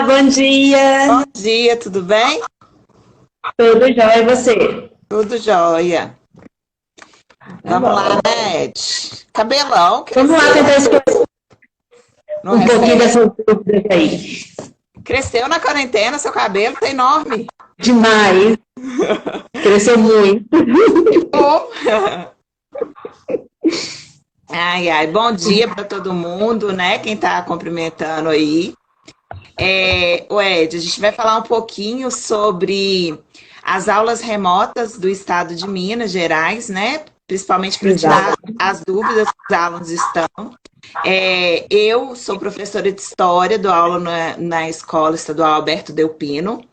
bom dia. Bom dia, tudo bem? Tudo jóia, e você? Tudo jóia. Tá Vamos lá, bom. né, Ed? Cabelão, Vamos lá cresceu, tentar esquecer não um pouquinho recebe. dessas dúvidas aí. Cresceu na quarentena, seu cabelo tá enorme. Demais. Cresceu muito. Bom. Ai, ai, bom dia para todo mundo, né? Quem tá cumprimentando aí. O Ed, a gente vai falar um pouquinho sobre as aulas remotas do estado de Minas Gerais, né? Principalmente para tirar Exato. as dúvidas que os alunos estão. Eu sou professora de História, dou aula na Escola Estadual Alberto Delpino.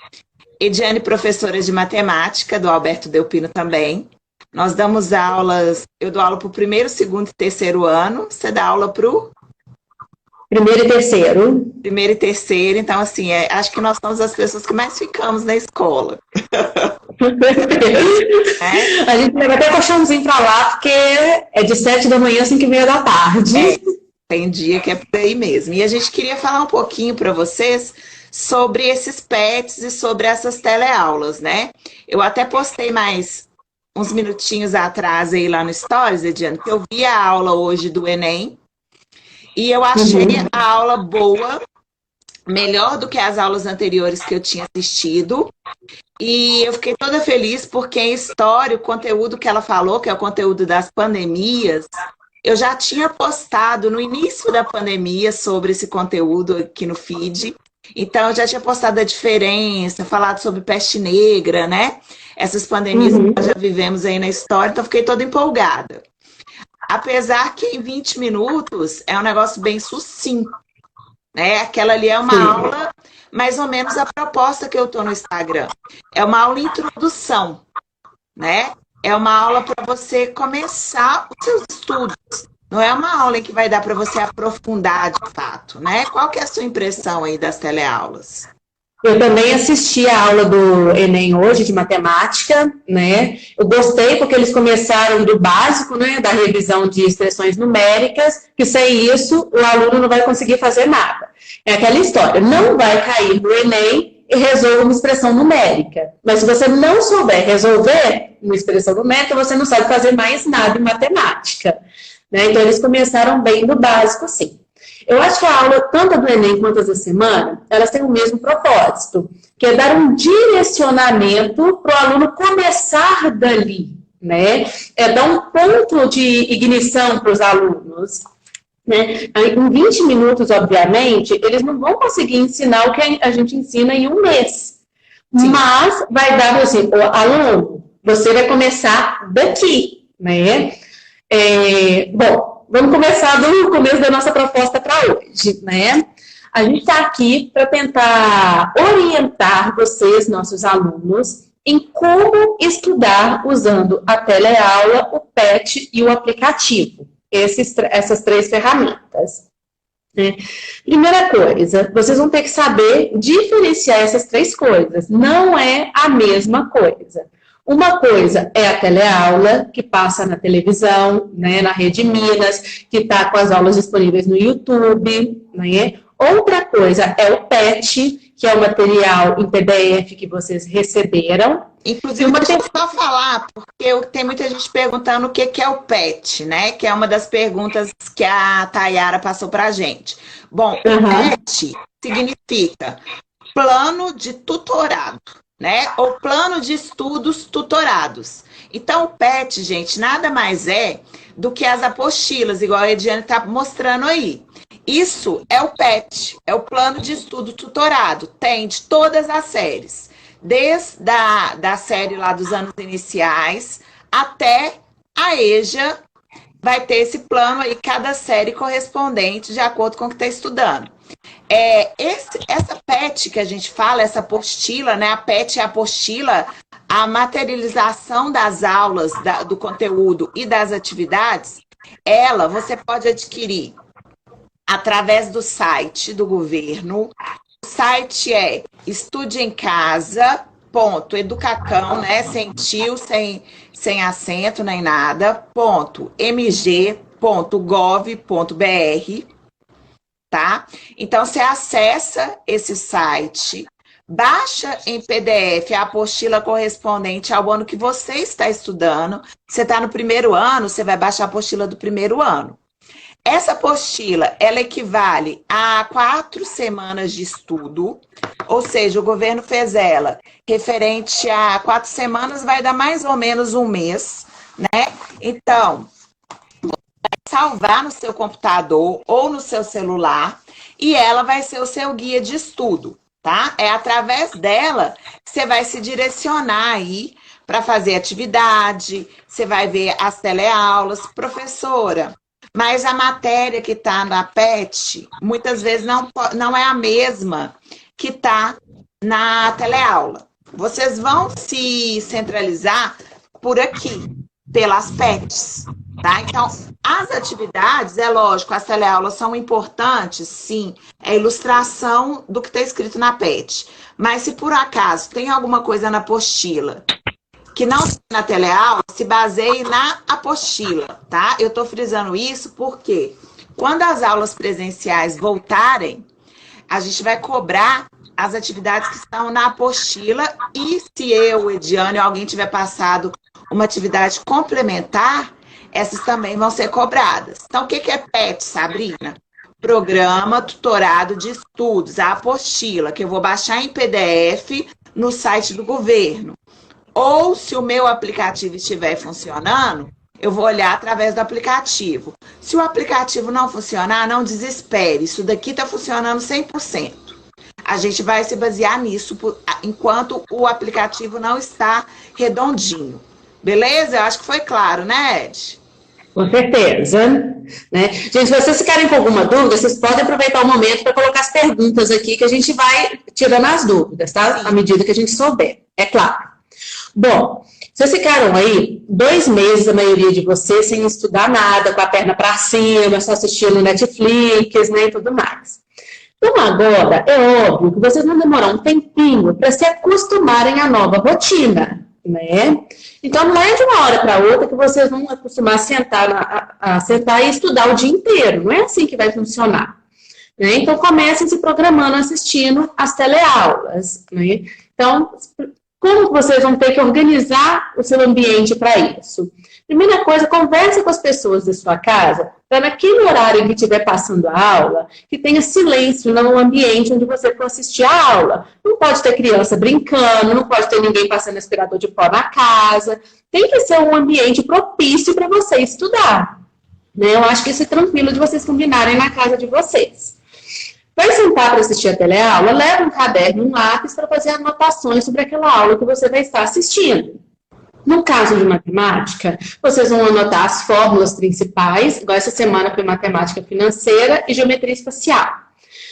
Ediane, professora de Matemática, do Alberto Delpino também. Nós damos aulas, eu dou aula para o primeiro, segundo e terceiro ano, você dá aula para o Primeiro e terceiro. primeiro e terceiro, então assim, acho que nós somos as pessoas que mais ficamos na escola. Né? A gente leva até colchãozinho pra lá, porque é de 7 da manhã às 5h30 da tarde. Tem dia que é por aí mesmo. E a gente queria falar um pouquinho para vocês sobre esses PETs e sobre essas teleaulas, né? Eu até postei mais uns minutinhos atrás aí lá no Stories, Ediane, que eu vi a aula hoje do Enem e eu achei a aula boa, melhor do que as aulas anteriores que eu tinha assistido. E eu fiquei toda feliz porque em história, o conteúdo que ela falou, que é o conteúdo das pandemias, eu já tinha postado no início da pandemia sobre esse conteúdo aqui no feed. Então, eu já tinha postado a diferença, falado sobre peste negra, né? Essas pandemias que nós já vivemos aí na história, então fiquei toda empolgada. Apesar que em 20 minutos é um negócio bem sucinto, né? Aquela ali é uma aula, mais ou menos a proposta que eu tô no Instagram. É uma aula introdução, né? É uma aula para você começar os seus estudos. Não é uma aula em que vai dar para você aprofundar de fato, né? Qual que é a sua impressão aí das teleaulas? Eu também assisti a aula do Enem hoje, de matemática, né? Eu gostei porque eles começaram do básico, né? Da revisão de expressões numéricas, que sem isso o aluno não vai conseguir fazer nada. É aquela história, não vai cair no Enem e resolva uma expressão numérica. Mas se você não souber resolver uma expressão numérica, você não sabe fazer mais nada em matemática, né? Então eles começaram bem do básico, sim. Eu acho que a aula, tanto a do Enem quanto as da semana, elas têm o mesmo propósito, que é dar um direcionamento para o aluno começar dali, né? É dar um ponto de ignição para os alunos, né? Em 20 minutos, obviamente, eles não vão conseguir ensinar o que a gente ensina em um mês. Sim. Mas vai dar assim, aluno, você vai começar daqui, né? Bom, vamos começar do começo da nossa proposta para hoje, né? A gente está aqui para tentar orientar vocês, nossos alunos, em como estudar usando a teleaula, o PET e o aplicativo. Essas três ferramentas. Né? Primeira coisa, vocês vão ter que saber diferenciar essas três coisas. Não é a mesma coisa. Uma coisa é a teleaula, que passa na televisão, né, na Rede Minas, que está com as aulas disponíveis no YouTube, né? Outra coisa é o PET, que é o material em PDF que vocês receberam. Inclusive, deixa eu só falar, porque tem muita gente perguntando o que é o PET, né? Que é uma das perguntas que a Tayara passou para a gente. Bom, o PET significa Plano de Tutorado, né? Ou Plano de Estudos Tutorados. Então, o PET, gente, nada mais é do que as apostilas, igual a Ediane está mostrando aí. Isso é o PET, é o Plano de Estudo Tutorado. Tem de todas as séries. Desde da série lá dos anos iniciais até a EJA, vai ter esse plano aí, cada série correspondente de acordo com o que está estudando. Essa PET que a gente fala, essa apostila, né? A PET é a apostila, a materialização das aulas, do conteúdo e das atividades, ela você pode adquirir através do site do governo. O site é estudeemcasa.educacão, né? Sem tio, sem acento nem nada, .mg.gov.br, tá? Então, você acessa esse site, baixa em PDF a apostila correspondente ao ano que você está estudando. Você está no primeiro ano, você vai baixar a apostila do primeiro ano. Essa apostila, ela equivale a 4 semanas de estudo, ou seja, o governo fez ela referente a 4 semanas, vai dar mais ou menos um mês, né? Então, vai salvar no seu computador ou no seu celular e ela vai ser o seu guia de estudo, tá? É através dela que você vai se direcionar aí para fazer atividade, você vai ver as teleaulas. Professora, mas a matéria que está na PET, muitas vezes não é a mesma que está na teleaula. Vocês vão se centralizar por aqui, pelas PETs, tá? Então, as atividades, é lógico, as teleaulas são importantes, sim, é a ilustração do que está escrito na PET. Mas se por acaso tem alguma coisa na apostila que não está na teleaula, se baseie na apostila, tá? Eu estou frisando isso porque quando as aulas presenciais voltarem, a gente vai cobrar as atividades que estão na apostila e se eu, Ediane, ou alguém tiver passado uma atividade complementar, essas também vão ser cobradas. Então, o que é PET, Sabrina? Programa Tutorado de Estudos, a apostila, que eu vou baixar em PDF no site do governo. Ou, se o meu aplicativo estiver funcionando, eu vou olhar através do aplicativo. Se o aplicativo não funcionar, não desespere. Isso daqui está funcionando 100%. A gente vai se basear nisso enquanto o aplicativo não está redondinho. Beleza? Eu acho que foi claro, né, Ed? Com certeza. Né? Gente, se vocês ficarem com alguma dúvida, vocês podem aproveitar o momento para colocar as perguntas aqui, que a gente vai tirando as dúvidas, tá? À medida que a gente souber, é claro. Bom, vocês ficaram aí 2 meses, a maioria de vocês, sem estudar nada, com a perna para cima, só assistindo Netflix, né, e tudo mais. Então, agora, é óbvio que vocês vão demorar um tempinho para se acostumarem à nova rotina, né? Então, não é de uma hora para outra que vocês vão acostumar a sentar e estudar o dia inteiro. Não é assim que vai funcionar. Né? Então, comecem se programando, assistindo as teleaulas. Né? Então, como vocês vão ter que organizar o seu ambiente para isso? Primeira coisa, converse com as pessoas da sua casa, para naquele horário em que estiver passando a aula, que tenha silêncio no ambiente onde você for assistir a aula. Não pode ter criança brincando, não pode ter ninguém passando aspirador de pó na casa. Tem que ser um ambiente propício para você estudar. Né? Eu acho que isso é tranquilo de vocês combinarem na casa de vocês. Vai sentar para assistir a teleaula, leva um caderno e um lápis para fazer anotações sobre aquela aula que você vai estar assistindo. No caso de matemática, vocês vão anotar as fórmulas principais, igual essa semana foi matemática financeira e geometria espacial.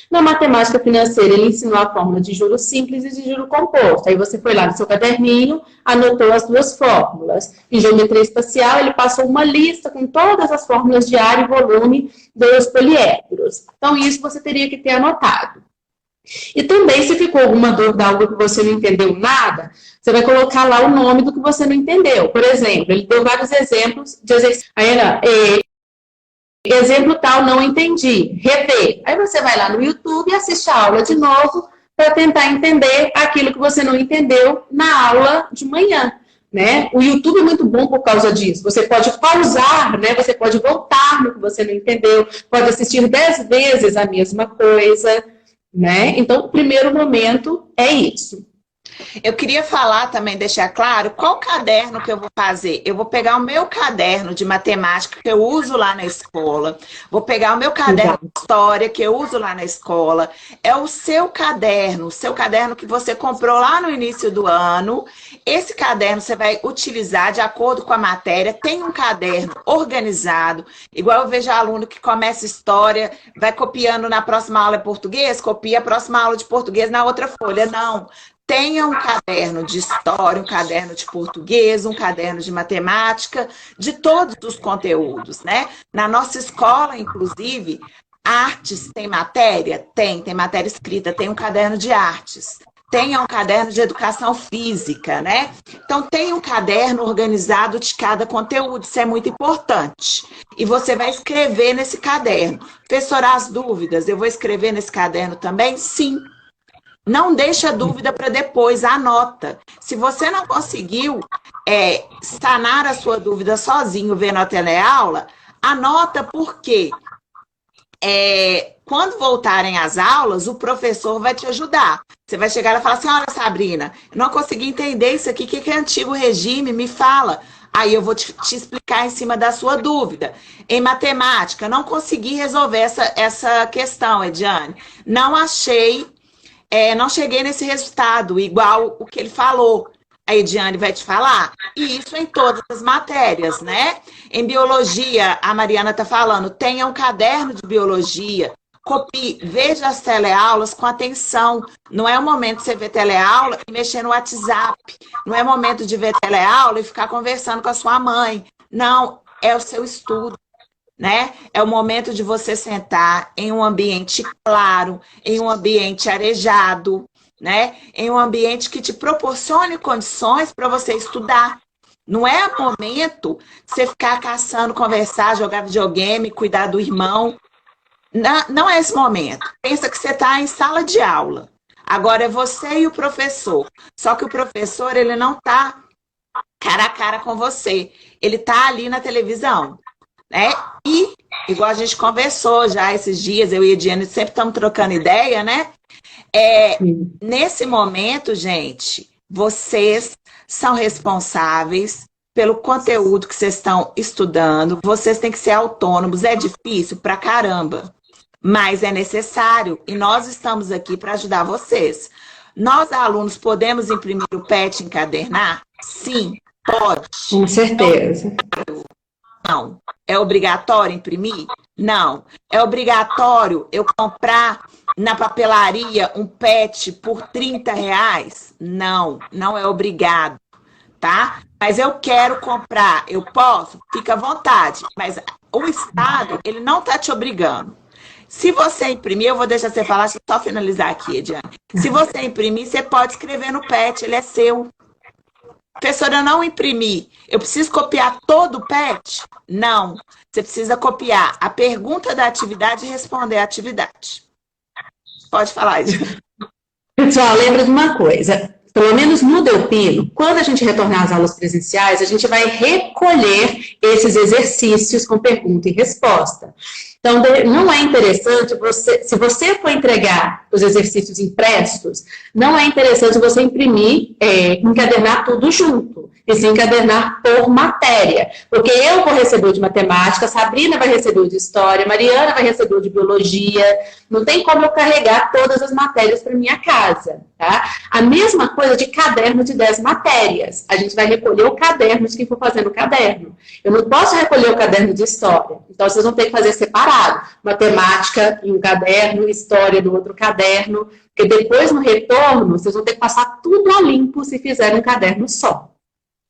Na matemática financeira, ele ensinou a fórmula de juro simples e de juro composto. Aí você foi lá no seu caderninho, anotou as 2 fórmulas. Em geometria espacial, ele passou uma lista com todas as fórmulas de área e volume dos poliedros. Então, isso você teria que ter anotado. E também, se ficou alguma dúvida, algo que você não entendeu nada, você vai colocar lá o nome do que você não entendeu. Por exemplo, ele deu vários exemplos de exercícios. Exemplo tal, não entendi. Rever. Aí você vai lá no YouTube e assiste a aula de novo para tentar entender aquilo que você não entendeu na aula de manhã. Né? O YouTube é muito bom por causa disso. Você pode pausar, né? Você pode voltar no que você não entendeu, pode assistir 10 vezes a mesma coisa. Né? Então, o primeiro momento é isso. Eu queria falar também, deixar claro, qual caderno que eu vou fazer. Eu vou pegar o meu caderno de matemática que eu uso lá na escola, vou pegar o meu caderno de história que eu uso lá na escola. É o seu caderno que você comprou lá no início do ano. Esse caderno você vai utilizar de acordo com a matéria. Tem um caderno organizado, igual eu vejo aluno que começa história, vai copiando na próxima aula de português, copia a próxima aula de português na outra folha. Não. Tenha um caderno de história, um caderno de português, um caderno de matemática, de todos os conteúdos, né? Na nossa escola, inclusive, artes tem matéria? Tem matéria escrita, tem um caderno de artes. tenha um caderno de educação física, né? Então, tem um caderno organizado de cada conteúdo, isso é muito importante. E você vai escrever nesse caderno. Professora, as dúvidas, eu vou escrever nesse caderno também? Sim. Não deixa dúvida para depois, anota. Se você não conseguiu sanar a sua dúvida sozinho vendo a teleaula, anota por quê. Quando voltarem às aulas, o professor vai te ajudar. Você vai chegar e falar assim, olha, Sabrina, eu não consegui entender isso aqui, o que é antigo regime? Me fala. Aí eu vou te explicar em cima da sua dúvida. Em matemática, não consegui resolver essa questão, Ediane. Não cheguei nesse resultado, igual o que ele falou. A Ediane vai te falar. E isso em todas as matérias, né? Em biologia, a Mariana está falando, tenha um caderno de biologia, copie, veja as teleaulas com atenção. Não é o momento de você ver teleaula e mexer no WhatsApp. Não é momento de ver teleaula e ficar conversando com a sua mãe. Não, é o seu estudo. Né? É o momento de você sentar em um ambiente claro, em um ambiente arejado, né? Em um ambiente que te proporcione condições para você estudar. Não é momento de você ficar caçando, conversar, jogar videogame, cuidar do irmão. Não é esse momento. Pensa que você está em sala de aula. Agora é você e o professor. Só que o professor, ele não está cara a cara com você. Ele está ali na televisão. Né? E, igual a gente conversou já esses dias, eu e a Diana sempre estamos trocando ideia, né? Nesse momento, gente, vocês são responsáveis pelo conteúdo que vocês estão estudando, vocês têm que ser autônomos, é difícil pra caramba, mas é necessário e nós estamos aqui para ajudar vocês. Nós, alunos, podemos imprimir o PET e encadernar? Sim, pode. Com certeza. Não. É obrigatório imprimir? Não. É obrigatório eu comprar na papelaria um PET por R$30? Não, não é obrigado, tá? Mas eu quero comprar, eu posso? Fica à vontade. Mas o Estado, ele não está te obrigando. Se você imprimir, eu vou deixar você falar, deixa eu só finalizar aqui, Ediane. Se você imprimir, você pode escrever no PET, ele é seu. Professora, eu não imprimi. Eu preciso copiar todo o PET? Não. Você precisa copiar a pergunta da atividade e responder a atividade. Pode falar, Ediane. Pessoal, lembra de uma coisa. Pelo menos no Delpino, quando a gente retornar às aulas presenciais, a gente vai recolher esses exercícios com pergunta e resposta. Então, não é interessante se você for entregar os exercícios impressos, não é interessante você imprimir, encadernar tudo junto, e se encadernar por matéria. Porque eu vou receber o de matemática, a Sabrina vai receber o de história, a Mariana vai receber o de biologia. Não tem como eu carregar todas as matérias para minha casa, tá? A mesma coisa de caderno de 10 matérias. A gente vai recolher o caderno de quem for fazendo o caderno. Eu não posso recolher o caderno de história. Então, vocês vão ter que fazer separado. Matemática em um caderno, história no outro caderno. Porque depois, no retorno, vocês vão ter que passar tudo a limpo se fizerem um caderno só.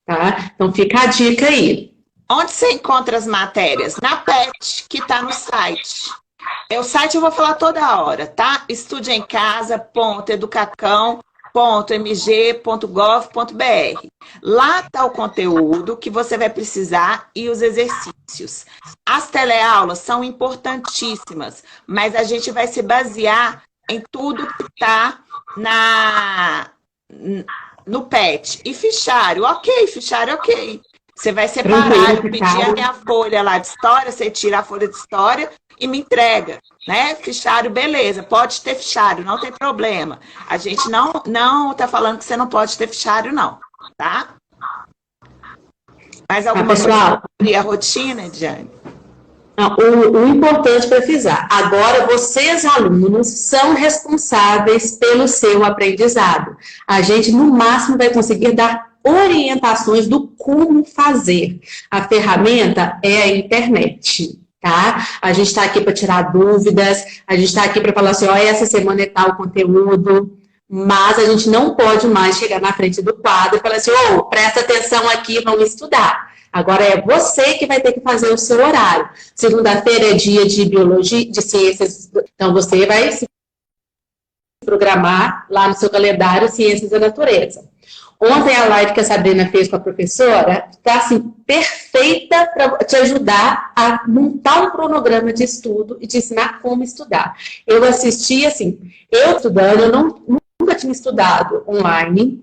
Tá? Então, fica a dica aí. Onde você encontra as matérias? Na PET, que está no site. O site eu vou falar toda hora, tá? estudeemcasa.educacão.mg.gov.br. Lá está o conteúdo que você vai precisar e os exercícios. As teleaulas são importantíssimas, mas a gente vai se basear em tudo que está no PET. E fichário, ok. Você vai separar, eu pedir a minha folha lá de história, você tira a folha de história e me entrega, né? Fichário, beleza, pode ter fichário, não tem problema. A gente não tá falando que você não pode ter fichário, não, tá? Mais alguma coisa sobre a rotina, Ediane? Não, o importante para frisar, agora vocês, alunos, são responsáveis pelo seu aprendizado. A gente, no máximo, vai conseguir dar orientações do como fazer. A ferramenta é a internet, tá? A gente está aqui para tirar dúvidas, a gente está aqui para falar assim, ó, essa semana é tal conteúdo, mas a gente não pode mais chegar na frente do quadro e falar assim, ô, presta atenção aqui, vamos estudar. Agora é você que vai ter que fazer o seu horário. Segunda-feira é dia de biologia, de ciências, então você vai se programar lá no seu calendário Ciências da Natureza. Ontem a live que a Sabrina fez com a professora está assim, perfeita para te ajudar a montar um cronograma de estudo e te ensinar como estudar. Eu assisti, assim, eu estudando, eu nunca tinha estudado online,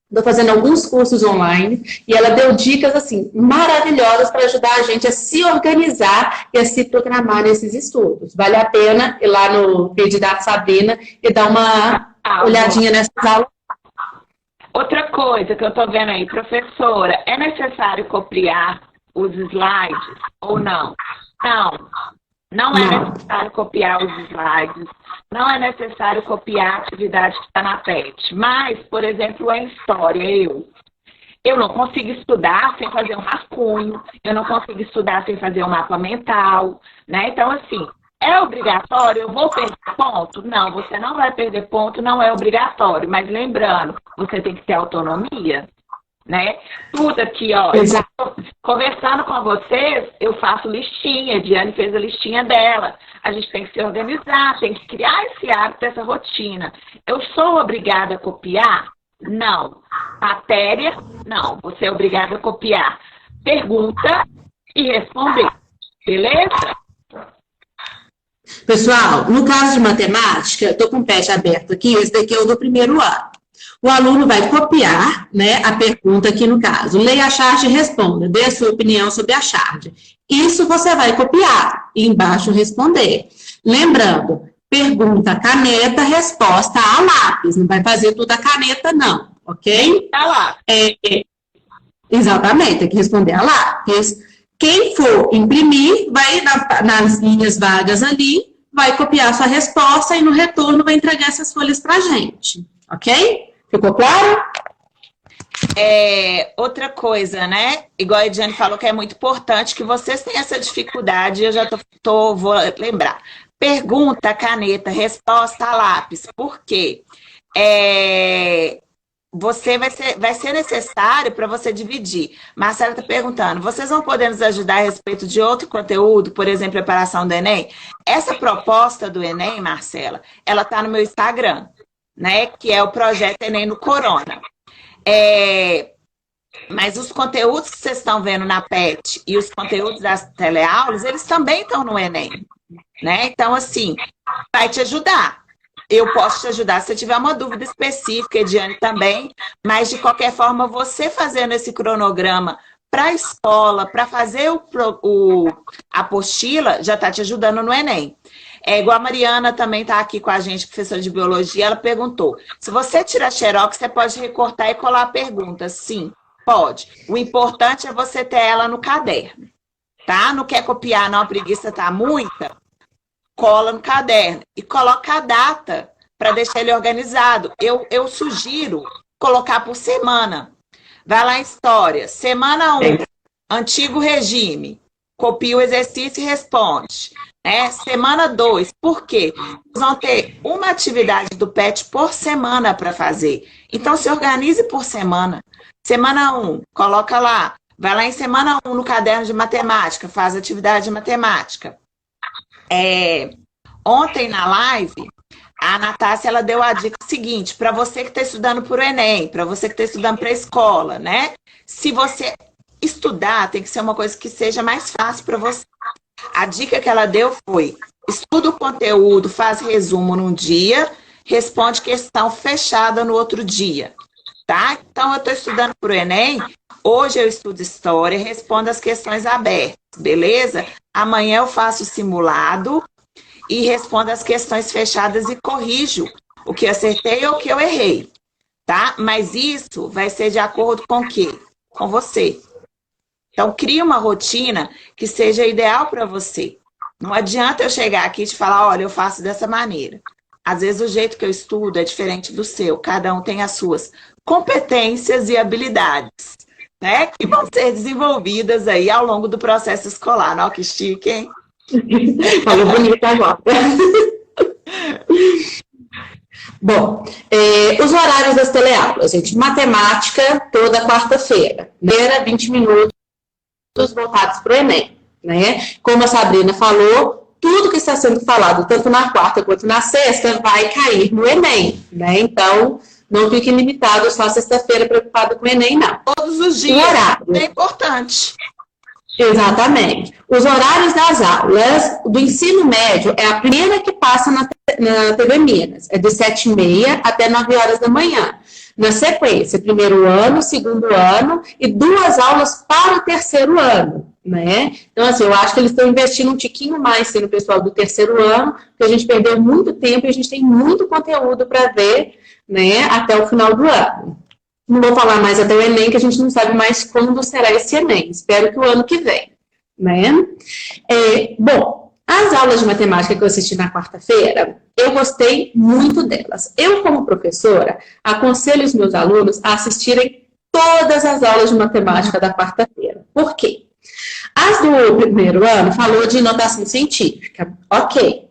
estou fazendo alguns cursos online, e ela deu dicas, assim, maravilhosas para ajudar a gente a se organizar e a se programar nesses estudos. Vale a pena ir lá no feed da Sabrina e dar uma olhadinha nessas aulas. Outra coisa que eu estou vendo aí, professora, é necessário copiar os slides ou não? Não é necessário copiar os slides, não é necessário copiar a atividade que está na PET. Mas, por exemplo, em história, eu não consigo estudar sem fazer um rascunho, eu não consigo estudar sem fazer um mapa mental, né? Então, assim, é obrigatório? Eu vou perder ponto? Não, você não vai perder ponto, não é obrigatório. Mas lembrando, você tem que ter autonomia, né? Tudo aqui, ó, conversando com vocês, eu faço listinha, a Diane fez a listinha dela. A gente tem que se organizar, tem que criar esse hábito, essa rotina. Eu sou obrigada a copiar? Não. Matéria? Não. Você é obrigada a copiar. Pergunta e responder. Beleza? Pessoal, no caso de matemática, estou com o PET aberto aqui, esse daqui é o do primeiro ano. O aluno vai copiar, né, a pergunta aqui no caso. Leia a charge e responda. Dê a sua opinião sobre a charge. Isso você vai copiar e embaixo responder. Lembrando, pergunta caneta, resposta a lápis. Não vai fazer tudo a caneta, não, ok? Tá lá. Exatamente, tem que responder a lápis. Quem for imprimir, vai nas linhas vagas ali, vai copiar sua resposta e no retorno vai entregar essas folhas pra gente, ok? Ficou claro? Outra coisa, né? Igual a Ediane falou que é muito importante que vocês tenham essa dificuldade, eu já vou lembrar. Pergunta, caneta, resposta, lápis. Por quê? Vai ser necessário para você dividir. Marcela está perguntando, vocês vão poder nos ajudar a respeito de outro conteúdo, por exemplo, preparação do Enem? Essa proposta do Enem, Marcela, ela está no meu Instagram, né? Que é o projeto Enem no Corona. Mas os conteúdos que vocês estão vendo na PET e os conteúdos das teleaulas, eles também estão no Enem, né? Então, assim, vai te ajudar. Eu posso te ajudar se você tiver uma dúvida específica, Ediane também, mas de qualquer forma, você fazendo esse cronograma para a escola, para fazer a apostila, já está te ajudando no Enem. Igual a Mariana também está aqui com a gente, professora de biologia, ela perguntou, se você tirar xerox, você pode recortar e colar a pergunta? Sim, pode. O importante é você ter ela no caderno, tá? Não quer copiar, não, a preguiça tá muita? Cola no caderno e coloca a data para deixar ele organizado. Eu sugiro colocar por semana. Vai lá em história. Semana 1, antigo regime. Copia o exercício e responde. Semana 2, por quê? Vocês vão ter uma atividade do PET por semana para fazer. Então, se organize por semana. Semana 1, coloca lá. Vai lá em semana 1 no caderno de matemática, faz atividade de matemática. Ontem na live, a Natácia ela deu a dica seguinte, para você que está estudando para o Enem, para você que está estudando para a escola, né? Se você estudar, tem que ser uma coisa que seja mais fácil para você. A dica que ela deu foi, estuda o conteúdo, faz resumo num dia, responde questão fechada no outro dia, tá? Então, eu estou estudando para o Enem, hoje eu estudo história, respondo as questões abertas, beleza? Amanhã eu faço o simulado e respondo as questões fechadas e corrijo o que eu acertei ou o que eu errei, tá? Mas isso vai ser de acordo com o quê? Com você. Então, cria uma rotina que seja ideal para você. Não adianta eu chegar aqui e te falar, olha, eu faço dessa maneira. Às vezes o jeito que eu estudo é diferente do seu. Cada um tem as suas competências e habilidades, né? Que vão ser desenvolvidas aí ao longo do processo escolar. Não, que chique, hein? Falou bonito agora. Bom, os horários das teleaulas, gente. Matemática, toda quarta-feira. Primeira, 20 minutos voltados para o Enem, né? Como a Sabrina falou, tudo que está sendo falado, tanto na quarta quanto na sexta, vai cair no Enem, né? Então, não fique limitado só sexta-feira preocupado com o Enem, não. Todos os dias, é importante. Exatamente. Os horários das aulas do ensino médio é a primeira que passa na TV Minas, é de 7h30 até 9 horas da manhã. Na sequência, primeiro ano, segundo ano e 2 aulas para o terceiro ano, né? Então, assim, eu acho que eles estão investindo um tiquinho mais no pessoal do terceiro ano, porque a gente perdeu muito tempo e a gente tem muito conteúdo para ver, né, até o final do ano. Não vou falar mais até o Enem, que a gente não sabe mais quando será esse Enem. Espero que o ano que vem, né? Bom, as aulas de matemática que eu assisti na quarta-feira, eu gostei muito delas. Eu, como professora, aconselho os meus alunos a assistirem todas as aulas de matemática da quarta-feira. Por quê? As do primeiro ano falou de notação científica. Ok.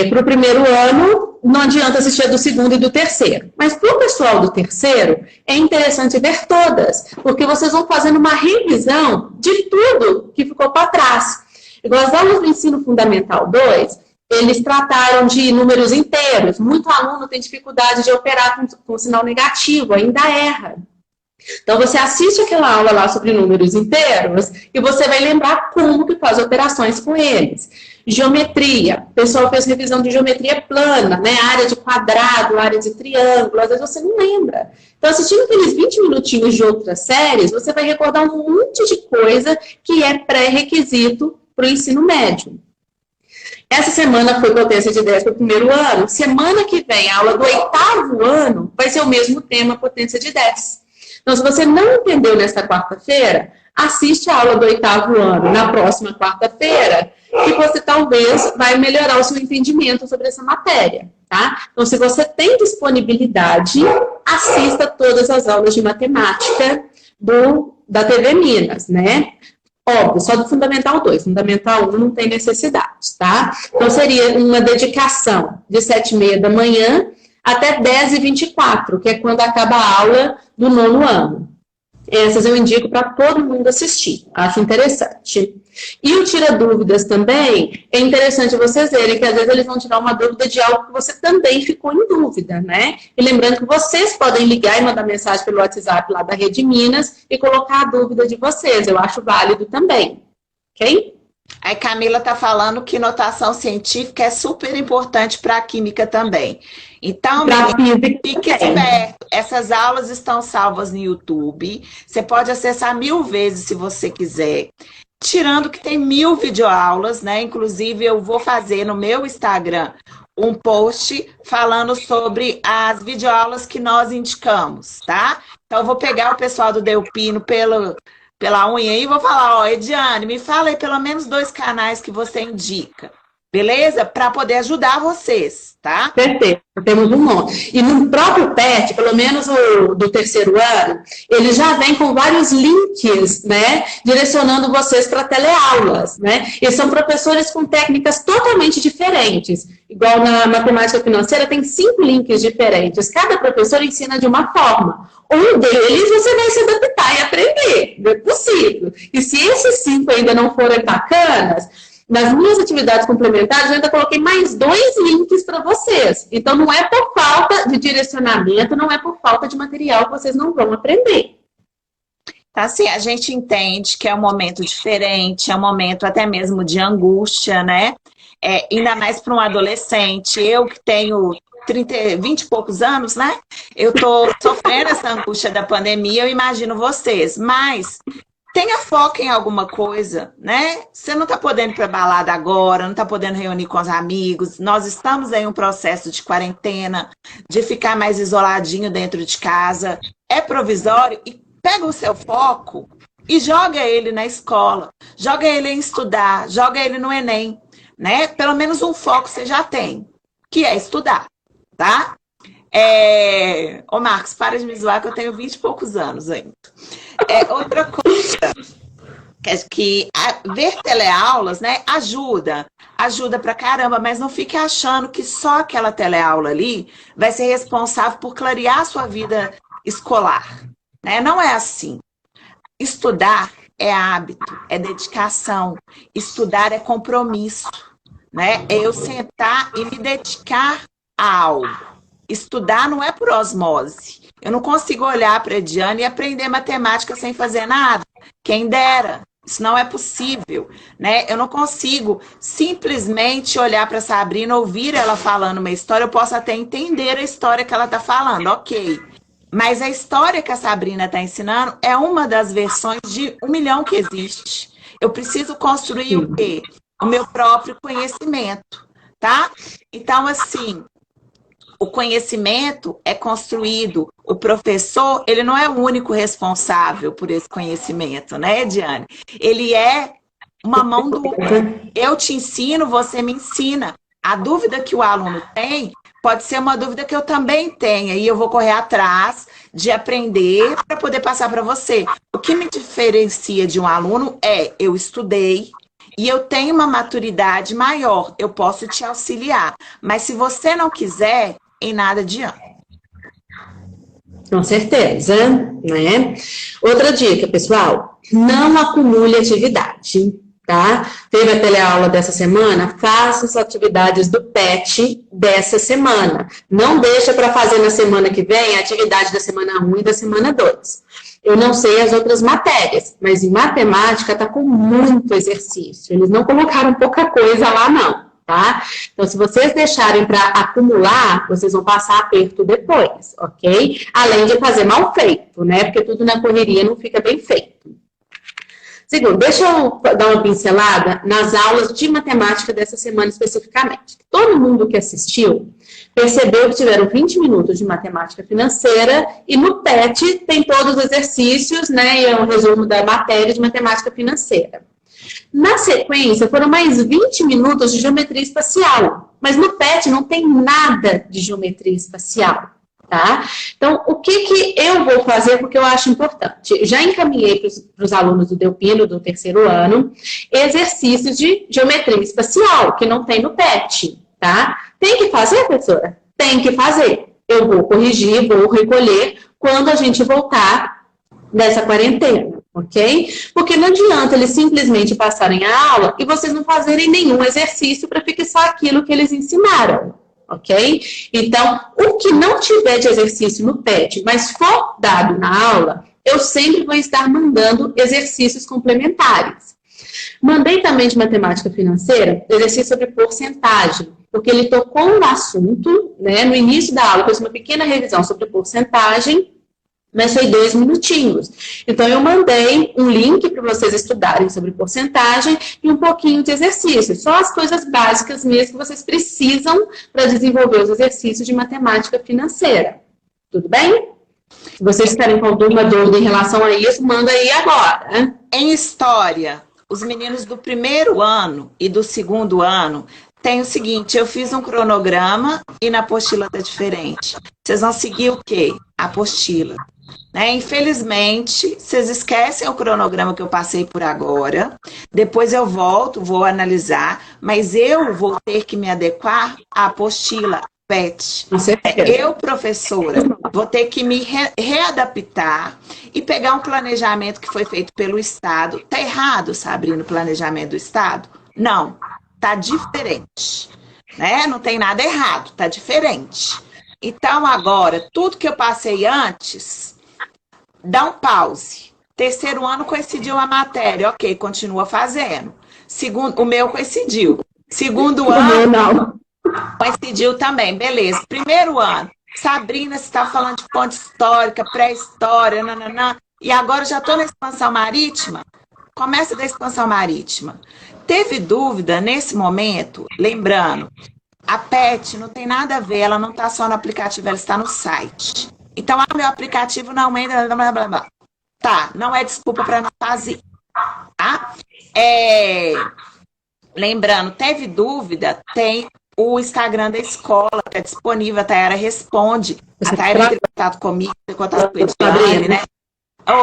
Para o primeiro ano, não adianta assistir a do segundo e do terceiro. Mas para o pessoal do terceiro, é interessante ver todas, porque vocês vão fazendo uma revisão de tudo que ficou para trás. Igual as aulas do Ensino Fundamental 2, eles trataram de números inteiros. Muito aluno tem dificuldade de operar com sinal negativo, ainda erra. Então, você assiste aquela aula lá sobre números inteiros e você vai lembrar como que faz operações com eles. Geometria. O pessoal fez revisão de geometria plana, né? Área de quadrado, área de triângulo. Às vezes você não lembra. Então, assistindo aqueles 20 minutinhos de outras séries, você vai recordar um monte de coisa que é pré-requisito para o ensino médio. Essa semana foi potência de 10 para o primeiro ano. Semana que vem, a aula do 8º ano, vai ser o mesmo tema, potência de 10. Então, se você não entendeu nesta quarta-feira, assiste a aula do 8º ano na próxima quarta-feira, que você talvez vai melhorar o seu entendimento sobre essa matéria, tá? Então, se você tem disponibilidade, assista todas as aulas de matemática da TV Minas, né? Óbvio, só do Fundamental 2. Fundamental 1 não tem necessidade, tá? Então, seria uma dedicação de 7h30 da manhã até 10h24, que é quando acaba a aula do 9º ano. Essas eu indico para todo mundo assistir. Acho interessante. E o Tira Dúvidas também, é interessante vocês verem que às vezes eles vão tirar uma dúvida de algo que você também ficou em dúvida, né? E lembrando que vocês podem ligar e mandar mensagem pelo WhatsApp lá da Rede Minas e colocar a dúvida de vocês. Eu acho válido também. Ok? Aí Camila está falando que notação científica é super importante para a química também. Então, fique esperto. Essas aulas estão salvas no YouTube. Você pode acessar 1000 vezes se você quiser. Tirando que tem 1000 videoaulas, né? Inclusive, eu vou fazer no meu Instagram um post falando sobre as videoaulas que nós indicamos, tá? Então, eu vou pegar o pessoal do Delpino pela unha aí, vou falar, ó, Ediane, me fala aí pelo menos 2 canais que você indica, beleza? Para poder ajudar vocês, tá? Perfeito, temos um monte. E no próprio PET, pelo menos o do terceiro ano, ele já vem com vários links, né, direcionando vocês para teleaulas, né? E são professores com técnicas totalmente diferentes. Igual na matemática financeira, tem 5 links diferentes. Cada professor ensina de uma forma. Um deles você vai se adaptar e aprender. Não é possível. E se esses 5 ainda não forem bacanas, nas minhas atividades complementares, eu ainda coloquei mais 2 links para vocês. Então, não é por falta de direcionamento, não é por falta de material que vocês não vão aprender. Tá, assim, a gente entende que é um momento diferente, é um momento até mesmo de angústia, né? Ainda mais para um adolescente. Eu que tenho 20 e poucos anos, né? Eu tô sofrendo essa angústia da pandemia, eu imagino vocês. Mas tenha foco em alguma coisa, né? Você não tá podendo ir pra balada agora, não tá podendo reunir com os amigos. Nós estamos em um processo de quarentena, de ficar mais isoladinho dentro de casa. É provisório e pega o seu foco e joga ele na escola. Joga ele em estudar, joga ele no Enem, né? Pelo menos um foco você já tem, que é estudar, tá? Ô Marcos, para de me zoar que eu tenho 20 e poucos anos ainda. Outra coisa, que ver teleaulas, né, ajuda pra caramba, mas não fique achando que só aquela teleaula ali vai ser responsável por clarear a sua vida escolar, né? Não é assim. Estudar é hábito, é dedicação, estudar é compromisso, né? É eu sentar e me dedicar a algo. Estudar não é por osmose. Eu não consigo olhar para a Diana e aprender matemática sem fazer nada. Quem dera. Isso não é possível, né? Eu não consigo simplesmente olhar para a Sabrina, ouvir ela falando uma história. Eu posso até entender a história que ela está falando, ok. Mas a história que a Sabrina está ensinando é uma das versões de 1 milhão que existe. Eu preciso construir o quê? O meu próprio conhecimento, tá? Então, assim, o conhecimento é construído. O professor, ele não é o único responsável por esse conhecimento, né, Diane? Ele é uma mão dupla. Eu te ensino, você me ensina. A dúvida que o aluno tem pode ser uma dúvida que eu também tenha, e eu vou correr atrás de aprender para poder passar para você. O que me diferencia de um aluno é eu estudei e eu tenho uma maturidade maior, eu posso te auxiliar. Mas se você não quiser, em nada adianta. Com certeza, né? Outra dica, pessoal, não acumule atividade, tá? Teve a teleaula dessa semana, faça as atividades do PET dessa semana. Não deixa para fazer na semana que vem a atividade da semana 1 e da semana 2. Eu não sei as outras matérias, mas em matemática está com muito exercício. Eles não colocaram pouca coisa lá, não. Tá? Então, se vocês deixarem para acumular, vocês vão passar aperto depois, ok? Além de fazer mal feito, né? Porque tudo na correria não fica bem feito. Segundo, deixa eu dar uma pincelada nas aulas de matemática dessa semana especificamente. Todo mundo que assistiu percebeu que tiveram 20 minutos de matemática financeira e no PET tem todos os exercícios, né? E é um resumo da matéria de matemática financeira. Na sequência, foram mais 20 minutos de geometria espacial, mas no PET não tem nada de geometria espacial, tá? Então, o que eu vou fazer, porque eu acho importante? Já encaminhei para os alunos do Delpino, do terceiro ano, exercícios de geometria espacial, que não tem no PET, tá? Tem que fazer, professora? Tem que fazer. Eu vou corrigir, vou recolher quando a gente voltar dessa quarentena, ok? Porque não adianta eles simplesmente passarem a aula e vocês não fazerem nenhum exercício para fixar aquilo que eles ensinaram, ok? Então, o que não tiver de exercício no PET, mas for dado na aula, eu sempre vou estar mandando exercícios complementares. Mandei também de matemática financeira exercício sobre porcentagem, porque ele tocou no assunto, né? No início da aula, fez uma pequena revisão sobre porcentagem, mas foi 2 minutinhos. Então, eu mandei um link para vocês estudarem sobre porcentagem e um pouquinho de exercício. Só as coisas básicas mesmo que vocês precisam para desenvolver os exercícios de matemática financeira. Tudo bem? Se vocês querem com alguma dúvida em relação a isso, manda aí agora. Né? Em história, os meninos do primeiro ano e do segundo ano tem o seguinte, eu fiz um cronograma e na apostila tá diferente. Vocês vão seguir o quê? A apostila. Né? Infelizmente, vocês esquecem o cronograma que eu passei por agora. Depois eu volto, vou analisar, mas eu vou ter que me adequar à apostila PET. Eu, professora, vou ter que me readaptar e pegar um planejamento que foi feito pelo Estado. Tá errado, Sabrina, o planejamento do Estado? Não, tá diferente. Né? Não tem nada errado, tá diferente. Então, agora, tudo que eu passei antes, dá um pause. Terceiro ano coincidiu a matéria, ok, continua fazendo. Segundo, o meu coincidiu. Segundo ano, não. Coincidiu também, beleza. Primeiro ano, Sabrina, você está falando de ponte histórica, pré-história, nananã, e agora já estou na expansão marítima? Começa da expansão marítima. Teve dúvida nesse momento? Lembrando, a PET não tem nada a ver, ela não está só no aplicativo, ela está no site. Então, meu aplicativo não entra, blá, blá, blá. Tá, não é desculpa para não fazer. Tá? Lembrando, teve dúvida, tem o Instagram da escola, que é disponível, a Tayara responde. A Tayara entra em contato comigo, em contato com a Ediane, né?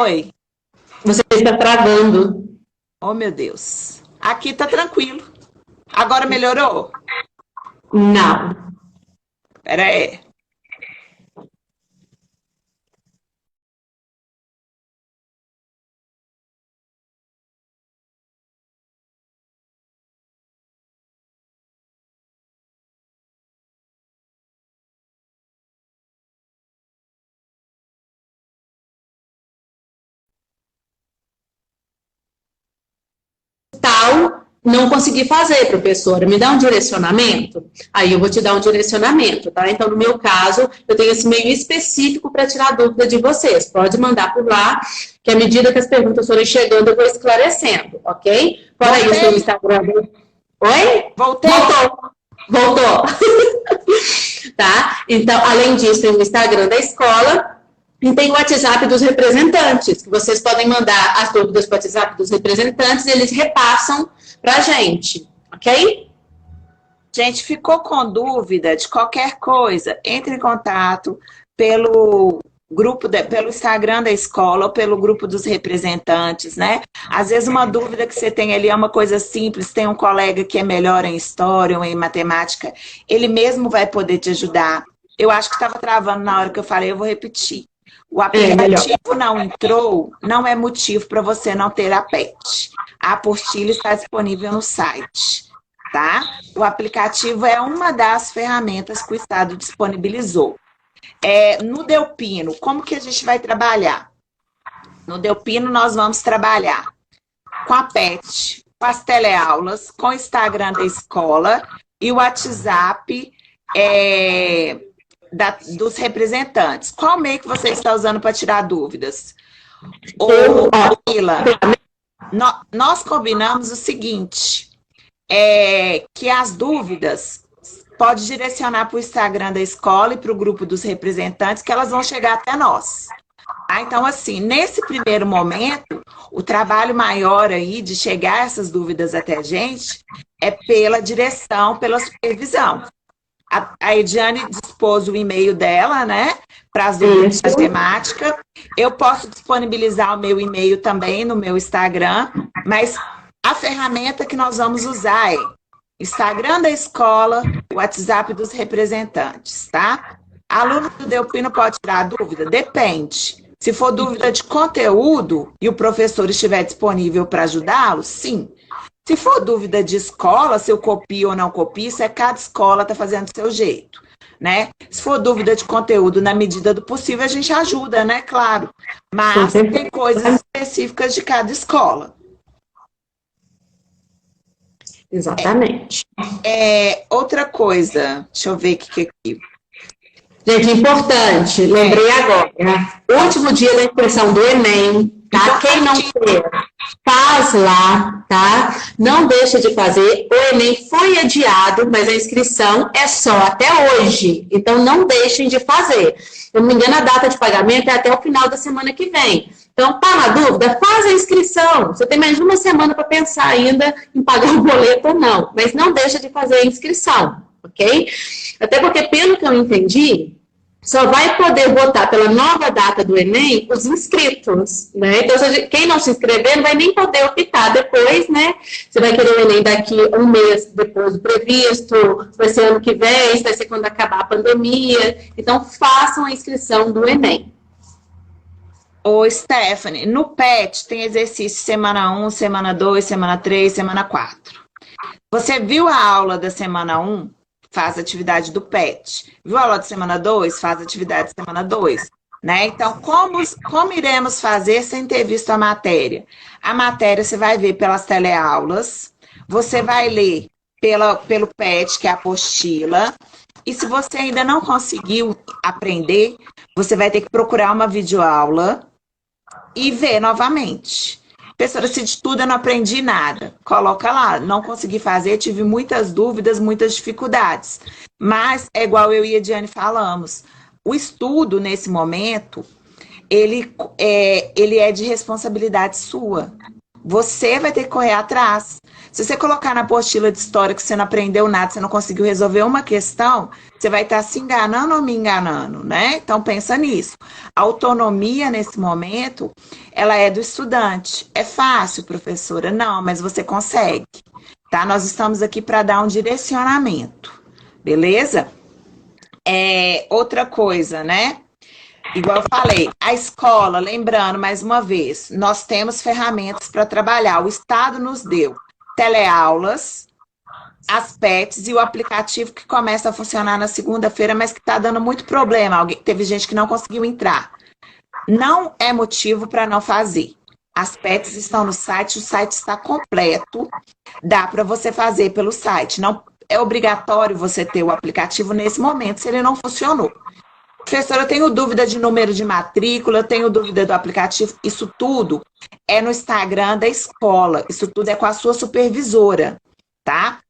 Oi. Você está travando. Oh, meu Deus. Aqui tá tranquilo. Agora melhorou? Não. Pera aí. tal não consegui fazer, professora, me dá um direcionamento? Aí eu vou te dar um direcionamento, tá? Então, no meu caso, eu tenho esse meio específico para tirar dúvida de vocês. Pode mandar por lá, que à medida que as perguntas forem chegando, eu vou esclarecendo, ok? Fora isso, tem o Instagram. Oi? Voltei. Voltou. Tá? Então, além disso, tem o Instagram da escola. E tem o WhatsApp dos representantes, que vocês podem mandar as dúvidas para o WhatsApp dos representantes e eles repassam para a gente, ok? Gente, ficou com dúvida de qualquer coisa, entre em contato pelo grupo, pelo Instagram da escola ou pelo grupo dos representantes, né? Às vezes uma dúvida que você tem ali é uma coisa simples, tem um colega que é melhor em história ou em matemática, ele mesmo vai poder te ajudar. Eu acho que estava travando na hora que eu falei, eu vou repetir. O aplicativo não entrou, não é motivo para você não ter a PET. A apostila está disponível no site, tá? O aplicativo é uma das ferramentas que o Estado disponibilizou. No Delpino, como que a gente vai trabalhar? No Delpino, nós vamos trabalhar com a PET, com as teleaulas, com o Instagram da escola e o WhatsApp dos representantes. Qual meio que você está usando para tirar dúvidas? Ô, Camila, nós combinamos o seguinte, que as dúvidas pode direcionar para o Instagram da escola e para o grupo dos representantes, que elas vão chegar até nós. Então, assim, nesse primeiro momento, o trabalho maior aí de chegar essas dúvidas até a gente é pela direção, pela supervisão. A Ediane dispôs o e-mail dela, né, para as dúvidas de matemática. Eu posso disponibilizar o meu e-mail também no meu Instagram, mas a ferramenta que nós vamos usar é Instagram da escola, WhatsApp dos representantes, tá? Aluno do Delpino pode tirar dúvida? Depende. Se for dúvida de conteúdo e o professor estiver disponível para ajudá-lo, sim. Se for dúvida de escola, se eu copio ou não copio, isso cada escola está fazendo do seu jeito, né? Se for dúvida de conteúdo, na medida do possível, a gente ajuda, né? Claro. Mas tem coisas específicas de cada escola. Exatamente. Outra coisa, deixa eu ver o que aqui. Gente, importante, lembrei agora, né? Último dia da inscrição do Enem, tá? Então, quem não fez, faz lá, tá? Não deixa de fazer. O Enem foi adiado, mas a inscrição é só até hoje. Então, não deixem de fazer. Se eu não me engano, a data de pagamento é até o final da semana que vem. Então, tá na dúvida? Faz a inscrição. Você tem mais de uma semana para pensar ainda em pagar o boleto ou não. Mas não deixa de fazer a inscrição, ok? Até porque, pelo que eu entendi, só vai poder votar pela nova data do Enem os inscritos, né? Então, quem não se inscrever não vai nem poder optar depois, né? Você vai querer o Enem daqui um mês depois do previsto, vai ser ano que vem, vai ser quando acabar a pandemia. Então, façam a inscrição do Enem. Ô, Stephanie, no PET tem exercício semana 1, semana 2, semana 3, semana 4. Você viu a aula da semana 1? Faz atividade do PET. Viu a aula de semana 2? Faz atividade de semana 2. Né? Então, como iremos fazer sem ter visto a matéria? A matéria você vai ver pelas teleaulas, você vai ler pelo PET, que é a apostila, e se você ainda não conseguiu aprender, você vai ter que procurar uma videoaula e ver novamente. Professora, se de tudo eu não aprendi nada, coloca lá, não consegui fazer, tive muitas dúvidas, muitas dificuldades. Mas é igual eu e a Ediane falamos, o estudo nesse momento, ele é de responsabilidade sua. Você vai ter que correr atrás. Se você colocar na apostila de história que você não aprendeu nada, você não conseguiu resolver uma questão, você vai estar se enganando ou me enganando, né? Então, pensa nisso. A autonomia, nesse momento, ela é do estudante. É fácil, professora? Não, mas você consegue, tá? Nós estamos aqui para dar um direcionamento, beleza? Outra coisa, né? Igual eu falei, a escola, lembrando mais uma vez, nós temos ferramentas para trabalhar. O Estado nos deu teleaulas, as PETs e o aplicativo que começa a funcionar na segunda-feira, mas que está dando muito problema. Teve gente que não conseguiu entrar. Não é motivo para não fazer. As PETs estão no site, o site está completo, dá para você fazer pelo site. Não é obrigatório você ter o aplicativo nesse momento, se ele não funcionou. Professora, eu tenho dúvida de número de matrícula, eu tenho dúvida do aplicativo. Isso tudo é no Instagram da escola, isso tudo é com a sua supervisora, tá?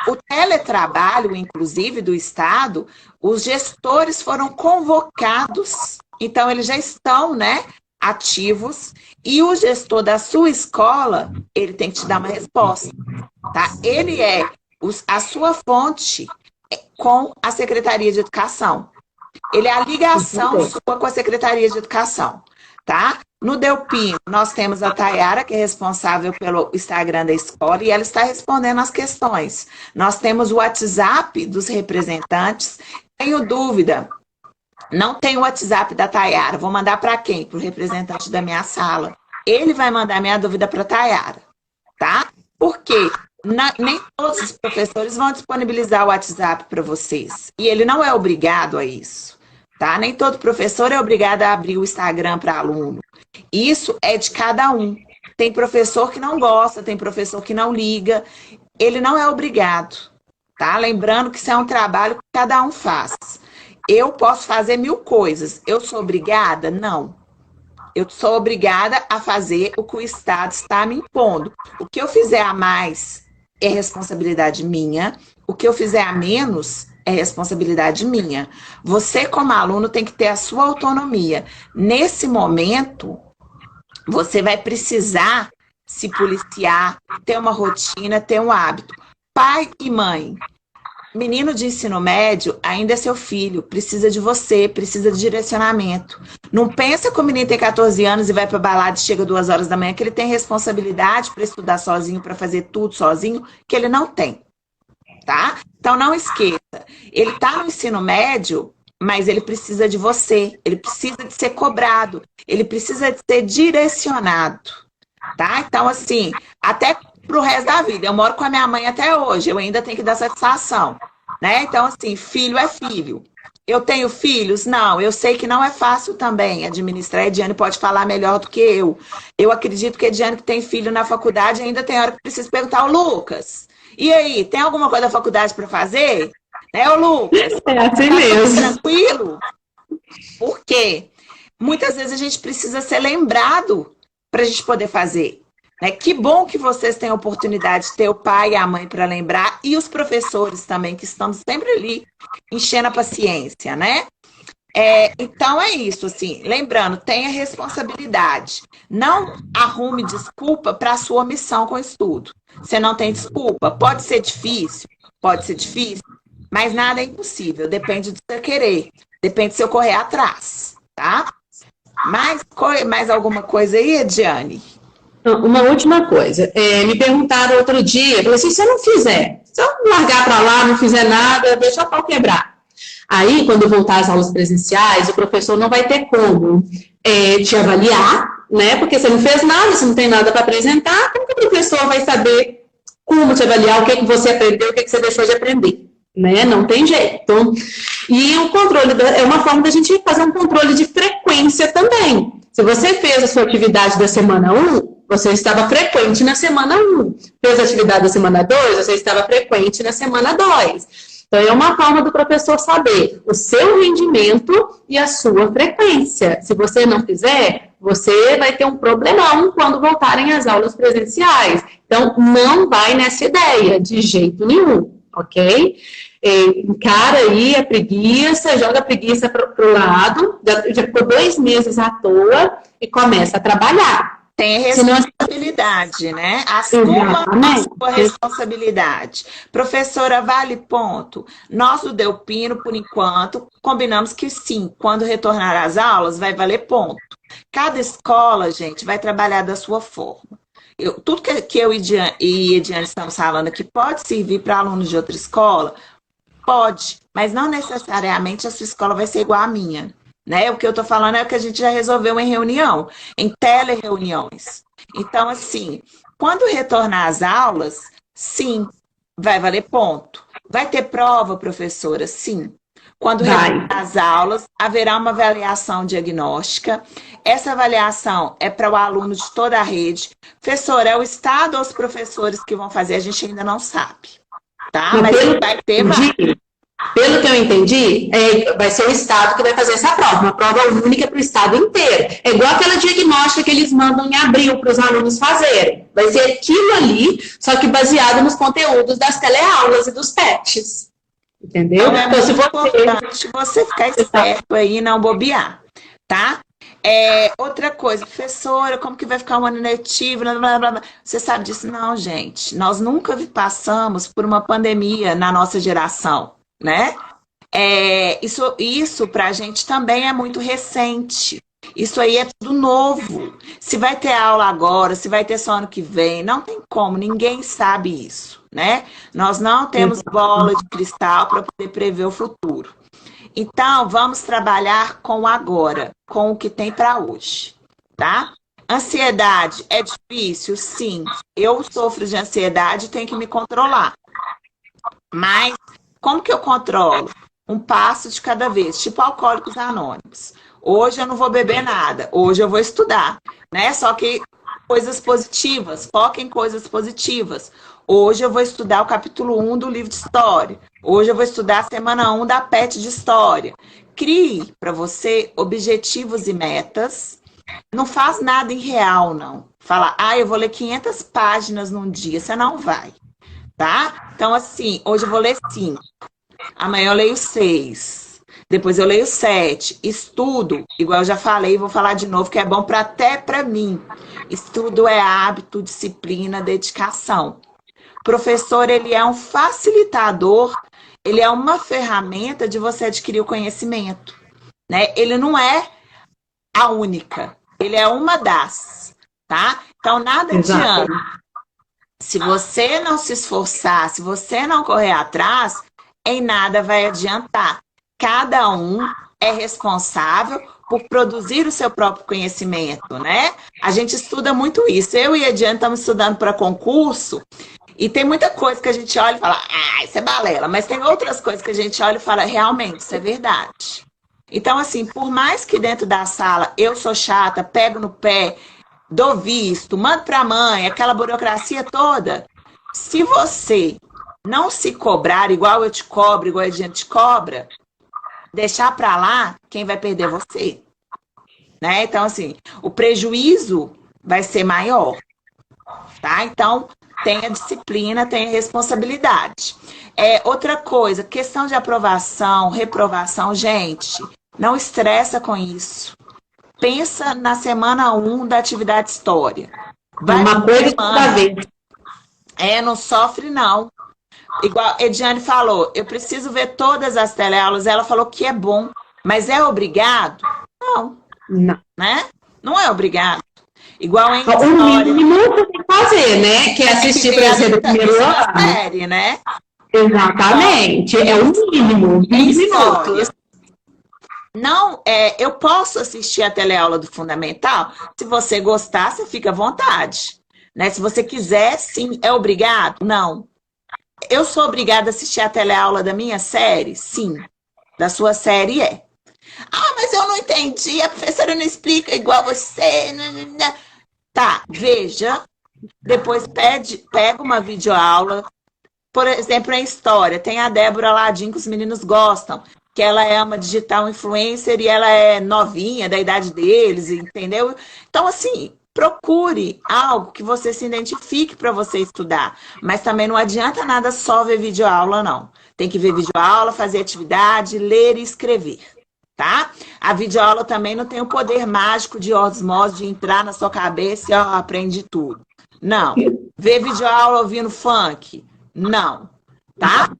O teletrabalho, inclusive, do Estado, os gestores foram convocados, então eles já estão, né, ativos, e o gestor da sua escola, ele tem que te dar uma resposta, tá? Ele é a sua fonte com a Secretaria de Educação. Ele é a ligação sua com a Secretaria de Educação, tá? No Delpino, nós temos a Tayara, que é responsável pelo Instagram da escola, e ela está respondendo as questões. Nós temos o WhatsApp dos representantes. Tenho dúvida, não tem o WhatsApp da Tayara. Vou mandar para quem? Para o representante da minha sala. Ele vai mandar minha dúvida para a Tayara, tá? Por quê? Nem todos os professores vão disponibilizar o WhatsApp para vocês. E ele não é obrigado a isso, tá? Nem todo professor é obrigado a abrir o Instagram para aluno. Isso é de cada um. Tem professor que não gosta, tem professor que não liga. Ele não é obrigado, tá? Lembrando que isso é um trabalho que cada um faz. Eu posso fazer 1000 coisas. Eu sou obrigada? Não. Eu sou obrigada a fazer o que o Estado está me impondo. O que eu fizer a mais é responsabilidade minha. O que eu fizer a menos é responsabilidade minha. Você, como aluno, tem que ter a sua autonomia. Nesse momento, você vai precisar se policiar, ter uma rotina, ter um hábito. Pai e mãe, menino de ensino médio ainda é seu filho, precisa de você, precisa de direcionamento. Não pensa que o menino tem 14 anos e vai para balada e chega 2 horas da manhã, que ele tem responsabilidade para estudar sozinho, para fazer tudo sozinho, que ele não tem, tá? Então não esqueça, ele está no ensino médio, mas ele precisa de você, ele precisa de ser cobrado, ele precisa de ser direcionado, tá? Então assim, até pro resto da vida. Eu moro com a minha mãe até hoje, eu ainda tenho que dar satisfação, né? Então, assim, filho é filho. Eu tenho filhos? Não, eu sei que não é fácil também administrar. A Ediane pode falar melhor do que eu. Eu acredito que a Ediane, que tem filho na faculdade, ainda tem hora que precisa perguntar, ô Lucas, e aí, tem alguma coisa da faculdade para fazer? Né, ô Lucas? É assim mesmo. Tranquilo? Por quê? Muitas vezes a gente precisa ser lembrado para a gente poder fazer. Que bom que vocês têm a oportunidade de ter o pai e a mãe para lembrar, e os professores também, que estão sempre ali, enchendo a paciência, né? Então é isso, assim, lembrando, tenha responsabilidade. Não arrume desculpa para a sua omissão com o estudo. Você não tem desculpa. Pode ser difícil, mas nada é impossível, depende do seu querer, depende do seu correr atrás, tá? Mais alguma coisa aí, Ediane? Uma última coisa, me perguntaram outro dia, eu falei assim, se eu não fizer, se eu largar para lá, não fizer nada, deixa o pau quebrar. Aí, quando voltar às aulas presenciais, o professor não vai ter como te avaliar, né, porque você não fez nada, você não tem nada para apresentar, como que o professor vai saber como te avaliar, o que você aprendeu, o que você deixou de aprender, né, não tem jeito. E o controle é uma forma da gente fazer um controle de frequência também. Se você fez a sua atividade da semana 1, você estava frequente na semana 1. Fez a atividade da semana 2, você estava frequente na semana 2. Então, é uma forma do professor saber o seu rendimento e a sua frequência. Se você não fizer, você vai ter um problemão quando voltarem às aulas presenciais. Então, não vai nessa ideia, de jeito nenhum, ok? Encara aí a preguiça, joga a preguiça para o lado, já ficou 2 meses à toa e começa a trabalhar. Tem responsabilidade, né? Assuma a sua responsabilidade. Professora, vale ponto. Nós do Delpino, por enquanto, combinamos que sim, quando retornar às aulas, vai valer ponto. Cada escola, gente, vai trabalhar da sua forma. Tudo que eu e Ediane estamos falando aqui pode servir para alunos de outra escola? Pode, mas não necessariamente a sua escola vai ser igual à minha. Né? O que eu estou falando é o que a gente já resolveu em reunião, em telereuniões. Então, assim, quando retornar às aulas, sim, vai valer ponto. Vai ter prova, professora? Sim. Quando retornar às aulas, haverá uma avaliação diagnóstica. Essa avaliação é para o aluno de toda a rede. Professor, é o Estado ou os professores que vão fazer? A gente ainda não sabe. Tá? Mas vai ter... Pelo que eu entendi, vai ser o Estado que vai fazer essa prova, uma prova única para o Estado inteiro. É igual aquela diagnóstica que eles mandam em abril para os alunos fazerem. Vai ser aquilo ali, só que baseado nos conteúdos das teleaulas e dos PETs. Entendeu? Então, é muito importante você ficar esperto aí e não bobear, tá? Outra coisa, professora, como que vai ficar um ano letivo? Blá, blá, blá. Você sabe disso? Não, gente. Nós nunca passamos por uma pandemia na nossa geração, né? Isso pra gente também é muito recente. Isso aí é tudo novo. Se vai ter aula agora, se vai ter só ano que vem, não tem como, ninguém sabe isso, né? Nós não temos bola de cristal para poder prever o futuro. Então, vamos trabalhar com o agora, com o que tem para hoje, tá? Ansiedade é difícil? Sim. Eu sofro de ansiedade e tenho que me controlar. Mas, como que eu controlo? Um passo de cada vez, tipo Alcoólicos Anônimos. Hoje eu não vou beber nada, hoje eu vou estudar, né? Só que coisas positivas, foca em coisas positivas. Hoje eu vou estudar o capítulo 1 do livro de história. Hoje eu vou estudar a semana 1 da PET de história. Crie para você objetivos e metas. Não faz nada irreal, não. Fala, eu vou ler 500 páginas num dia. Você não vai, tá? Então, assim, hoje eu vou ler 5. Amanhã eu leio 6. Depois eu leio 7. Estudo, igual eu já falei, vou falar de novo, que é bom até para mim. Estudo é hábito, disciplina, dedicação. Professor, ele é um facilitador, ele é uma ferramenta de você adquirir o conhecimento, né? Ele não é a única, ele é uma das, tá? Então, nada adianta. Se você não se esforçar, se você não correr atrás, em nada vai adiantar. Cada um é responsável por produzir o seu próprio conhecimento, né? A gente estuda muito isso. Eu e a Ediane estamos estudando para concurso e tem muita coisa que a gente olha e fala, isso é balela. Mas tem outras coisas que a gente olha e fala, realmente, isso é verdade. Então, assim, por mais que dentro da sala eu sou chata, pego no pé, dou visto, mando para a mãe, aquela burocracia toda, se você não se cobrar igual eu te cobro, igual a gente te cobra, deixar para lá, quem vai perder é você. Né? Então, assim, o prejuízo vai ser maior. Tá? Então, tenha disciplina, tenha responsabilidade. Outra coisa, questão de aprovação, reprovação, gente, não estressa com isso. Pensa na semana 1 da atividade história. Vai uma coisa de cada vez. Não sofre, não. Igual a Ediane falou, eu preciso ver todas as teleaulas. Ela falou que é bom, mas é obrigado? Não. Não. Né? Não é obrigado. Igual em história. O mínimo você tem que fazer, né? Que é assistir, por exemplo, o primeiro ano. Série, né? Exatamente. É o mínimo. 20 minutos. Não, eu posso assistir a teleaula do Fundamental? Se você gostar, você fica à vontade. Né? Se você quiser, sim. É obrigado? Não. Eu sou obrigada a assistir a teleaula da minha série? Sim. Da sua série é. Mas eu não entendi, a professora não explica igual você. Tá, veja. Depois pega uma videoaula. Por exemplo, em história, tem a Débora Ladim, que os meninos gostam. Que ela é uma digital influencer e ela é novinha, da idade deles, entendeu? Então, assim, procure algo que você se identifique para você estudar. Mas também não adianta nada só ver videoaula, não. Tem que ver videoaula, fazer atividade, ler e escrever, tá? A videoaula também não tem o poder mágico de osmose, de entrar na sua cabeça e aprende tudo. Não. Ver videoaula ouvindo funk? Não. Tá?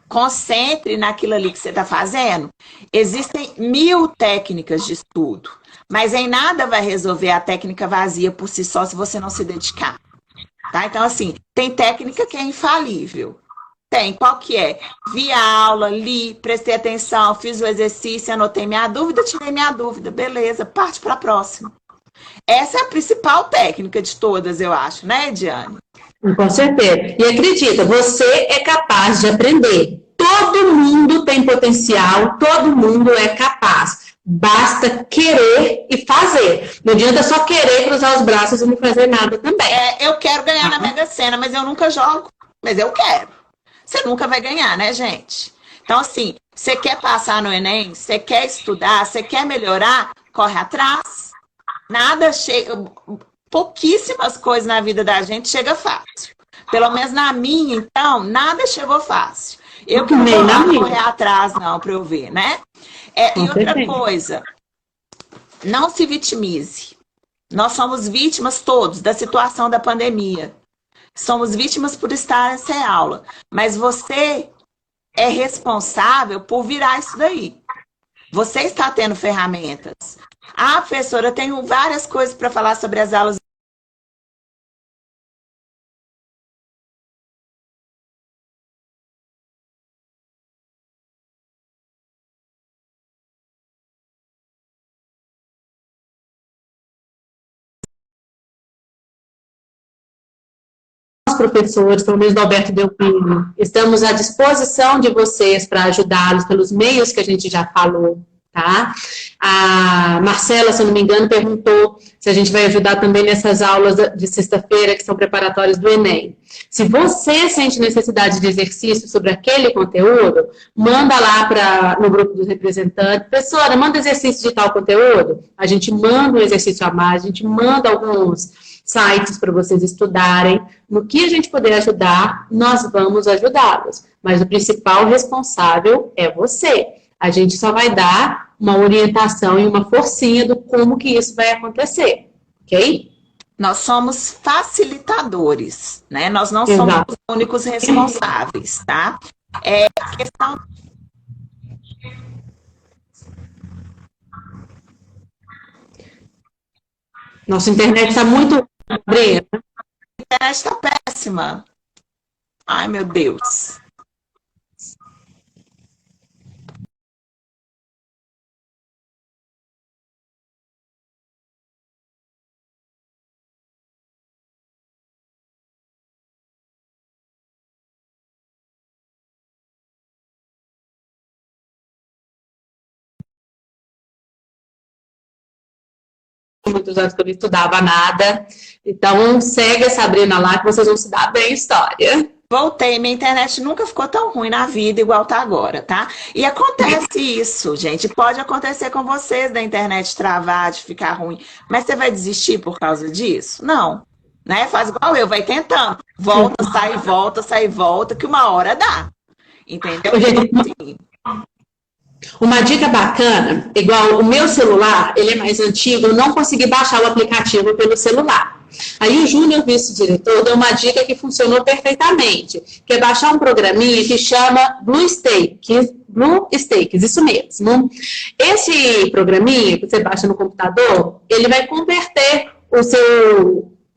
Concentre naquilo ali que você está fazendo. Existem 1000 técnicas de estudo, mas em nada vai resolver a técnica vazia por si só se você não se dedicar. Tá? Então, assim, tem técnica que é infalível. Tem, qual que é? Vi a aula, li, prestei atenção, fiz o exercício, anotei minha dúvida, tirei minha dúvida. Beleza, parte para a próxima. Essa é a principal técnica de todas, eu acho, né, Ediane? Com certeza. E acredita, você é capaz de aprender todo mundo tem potencial, todo mundo é capaz. Basta querer e fazer. Não adianta só querer cruzar os braços e não fazer nada também. Eu quero ganhar na Mega Sena, mas eu nunca jogo. Mas eu quero. Você nunca vai ganhar, né, gente? Então, assim, você quer passar no Enem, você quer estudar, você quer melhorar, corre atrás. Nada chega... Pouquíssimas coisas na vida da gente chega fácil. Pelo menos na minha, então, nada chegou fácil. Eu que não vou lá correr atrás, não, para eu ver, né? E outra coisa, não se vitimize. Nós somos vítimas todos da situação da pandemia. Somos vítimas por estar sem aula. Mas você é responsável por virar isso daí. Você está tendo ferramentas. Ah, professora, eu tenho várias coisas para falar sobre as aulas. Professores, pelo menos do Alberto Delpino, estamos à disposição de vocês para ajudá-los pelos meios que a gente já falou, tá? A Marcela, se eu não me engano, perguntou se a gente vai ajudar também nessas aulas de sexta-feira, que são preparatórias do Enem. Se você sente necessidade de exercício sobre aquele conteúdo, manda lá no grupo dos representantes. Professora, manda exercício de tal conteúdo? A gente manda um exercício a mais, a gente manda alguns sites para vocês estudarem. No que a gente puder ajudar, nós vamos ajudá-los. Mas o principal responsável é você. A gente só vai dar uma orientação e uma forcinha do como que isso vai acontecer, ok? Nós somos facilitadores, né? Nós não somos os únicos responsáveis, tá? Questão... Nossa internet está muito... Brena. A internet está péssima. Ai, meu Deus. Muitos anos que eu não estudava nada. Então, segue a Sabrina lá que vocês vão se dar bem em história. Voltei, minha internet nunca ficou tão ruim na vida igual tá agora, tá? E acontece isso, gente. Pode acontecer com vocês da internet travar, de ficar ruim. Mas você vai desistir por causa disso? Não. Né? Faz igual eu, vai tentando. Volta, sai, volta, que uma hora dá. Entendeu? Sim. Uma dica bacana, igual o meu celular, ele é mais antigo, eu não consegui baixar o aplicativo pelo celular. Aí o Júnior, vice-diretor, deu uma dica que funcionou perfeitamente, que é baixar um programinha que chama BlueStacks, isso mesmo. Esse programinha que você baixa no computador, ele vai converter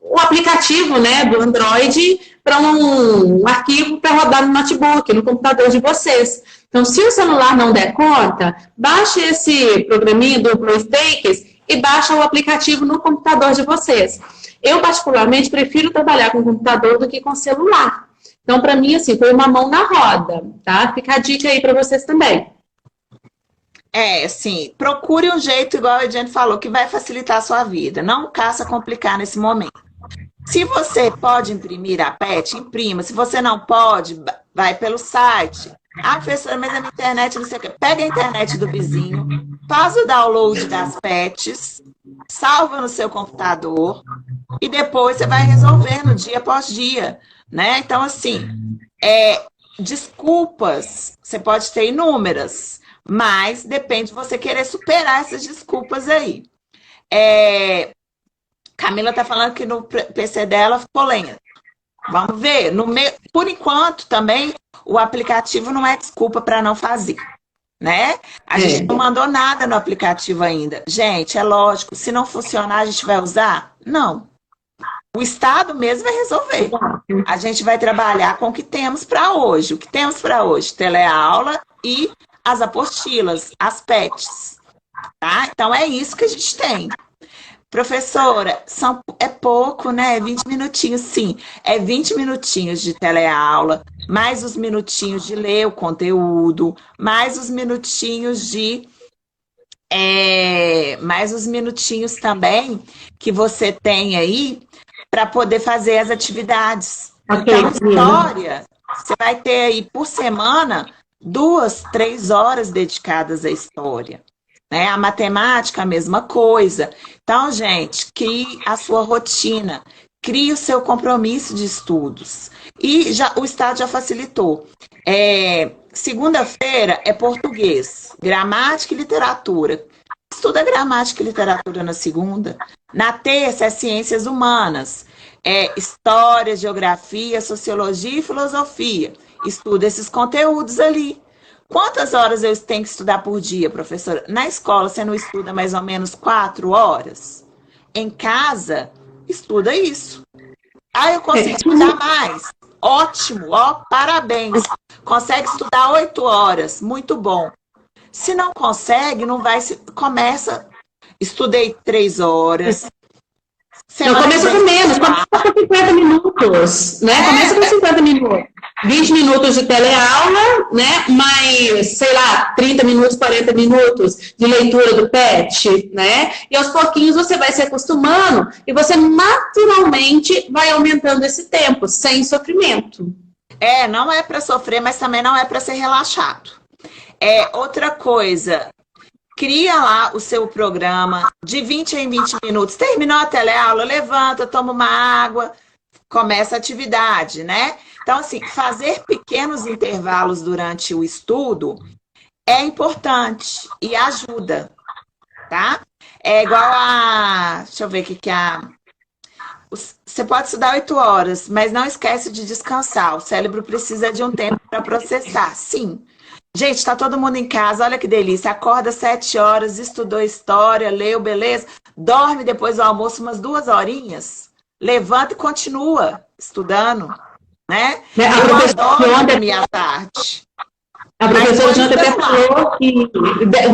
o aplicativo, né, do Android para um arquivo para rodar no notebook, no computador de vocês. Então, se o celular não der conta, baixe esse programinha do BlueStacks e baixa o aplicativo no computador de vocês. Eu, particularmente, prefiro trabalhar com computador do que com celular. Então, para mim, assim, foi uma mão na roda, tá? Fica a dica aí para vocês também. Sim, procure um jeito, igual a Ediane falou, que vai facilitar a sua vida. Não caça complicar nesse momento. Se você pode imprimir a PET, imprima. Se você não pode, vai pelo site. Ah, professora, mas a minha internet não sei o quê. Pega a internet do vizinho, faz o download das PETs, salva no seu computador e depois você vai resolvendo dia após dia, né? Então, assim, desculpas, você pode ter inúmeras, mas depende de você querer superar essas desculpas aí. Camila tá falando que no PC dela ficou lento. Vamos ver. Por enquanto, também, o aplicativo não é desculpa para não fazer, né? A gente não mandou nada no aplicativo ainda. Gente, é lógico, se não funcionar, a gente vai usar? Não. O Estado mesmo vai resolver. A gente vai trabalhar com o que temos para hoje. O que temos para hoje? Teleaula e as apostilas, as PETs. Tá? Então, é isso que a gente tem. Professora, é pouco, né? 20 minutinhos, sim. É 20 minutinhos de teleaula, mais os minutinhos de ler o conteúdo, mais os minutinhos de mais os minutinhos também que você tem aí para poder fazer as atividades. Ok, Então, Camila. história, você vai ter aí por semana 2, 3 horas dedicadas à história. Né? A matemática, a mesma coisa. Então, gente, crie a sua rotina, crie o seu compromisso de estudos. E já, o Estado já facilitou. Segunda-feira é português, gramática e literatura. Estuda gramática e literatura na segunda. Na terça é ciências humanas, história, geografia, sociologia e filosofia. Estuda esses conteúdos ali. Quantas horas eu tenho que estudar por dia, professora? Na escola você não estuda mais ou menos 4 horas? Em casa, estuda isso. Ah, eu consigo estudar mais. Ótimo, ó, parabéns. Consegue estudar 8 horas, muito bom. Se não consegue, não vai se. Começa. Estudei 3 horas. Não, começa com menos, começa com 50 minutos, né? Começa com 50 minutos. 20 minutos de teleaula, né? Mais, sei lá, 30 minutos, 40 minutos de leitura do PET, né? E aos pouquinhos você vai se acostumando e você naturalmente vai aumentando esse tempo, sem sofrimento. Não é para sofrer, mas também não é para ser relaxado. Outra coisa, cria lá o seu programa de 20 em 20 minutos. Terminou a teleaula, levanta, toma uma água, começa a atividade, né? Então, assim, fazer pequenos intervalos durante o estudo é importante e ajuda, tá? É igual a... Deixa eu ver o que é Você pode estudar 8 horas, mas não esquece de descansar. O cérebro precisa de um tempo para processar, sim. Gente, tá todo mundo em casa, olha que delícia. Acorda 7 horas, estudou história, leu, beleza. Dorme depois do almoço umas 2 horinhas. Levanta e continua estudando, né? Eu adoro dormir à tarde. A professora Janta até falou que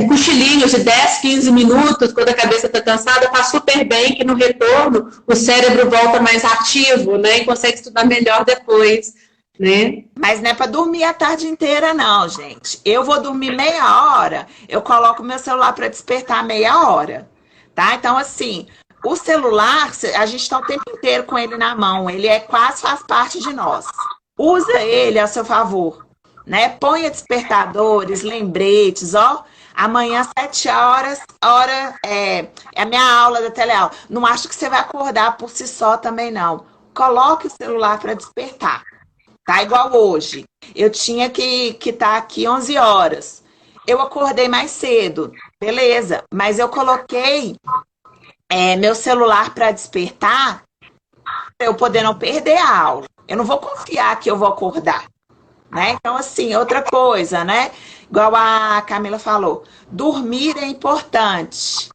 cochilinhos de 10, 15 minutos, quando a cabeça está cansada, está super bem, que no retorno o cérebro volta mais ativo, né? E consegue estudar melhor depois. Né? Mas não é para dormir a tarde inteira, não, gente. Eu vou dormir meia hora, eu coloco meu celular para despertar meia hora, tá? Então, assim, o celular, a gente está o tempo inteiro com ele na mão, ele quase faz parte de nós. Usa ele a seu favor, né? Ponha despertadores, lembretes, ó. Amanhã, 7 horas, é a minha aula da teleaula. Não acho que você vai acordar por si só também, não. Coloque o celular para despertar. Tá igual hoje. Eu tinha que estar aqui 11 horas. Eu acordei mais cedo, beleza. Mas eu coloquei meu celular para despertar para eu poder não perder a aula. Eu não vou confiar que eu vou acordar, né? Então, assim, outra coisa, né? Igual a Camila falou, dormir é importante.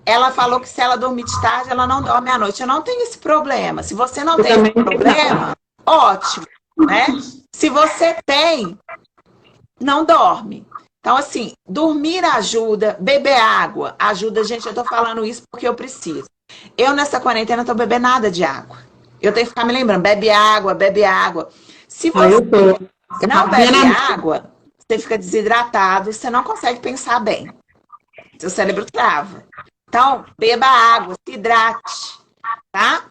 Ela falou que se ela dormir de tarde, ela não dorme à noite. Eu não tenho esse problema. Se você não tem esse problema... Ótimo, né? Se você tem, não dorme. Então, assim, dormir ajuda, beber água ajuda. Gente, eu tô falando isso porque eu preciso. Eu, nessa quarentena, não tô bebendo nada de água. Eu tenho que ficar me lembrando, bebe água, bebe água. Se você não bebe água, você fica desidratado, você não consegue pensar bem. Seu cérebro trava. Então, beba água, se hidrate, tá?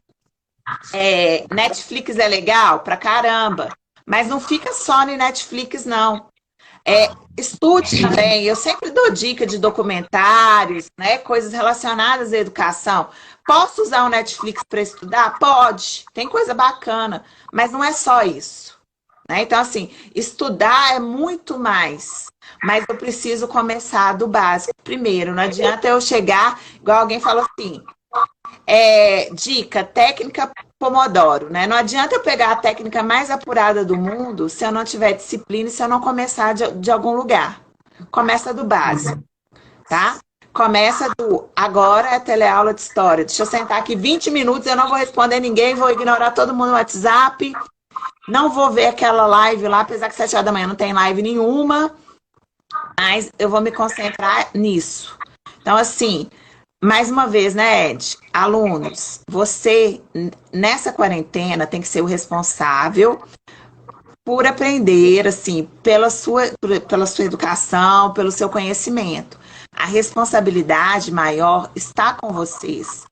Netflix é legal pra caramba, mas não fica só no Netflix, não. Estude também. Eu sempre dou dica de documentários, né, coisas relacionadas à educação. Posso usar o Netflix para estudar? Pode, tem coisa bacana, mas não é só isso, né? Então, assim, estudar é muito mais, mas eu preciso começar do básico primeiro. Não adianta eu chegar, igual alguém falou assim, dica, técnica Pomodoro, né? Não adianta eu pegar a técnica mais apurada do mundo se eu não tiver disciplina e se eu não começar de algum lugar. Começa do básico, tá? Começa agora é teleaula de história. Deixa eu sentar aqui 20 minutos, eu não vou responder ninguém, vou ignorar todo mundo no WhatsApp, não vou ver aquela live lá, apesar que 7 horas da manhã não tem live nenhuma, mas eu vou me concentrar nisso. Então, assim... Mais uma vez, né, Ed? Alunos, você, nessa quarentena, tem que ser o responsável por aprender, assim, pela sua educação, pelo seu conhecimento. A responsabilidade maior está com vocês.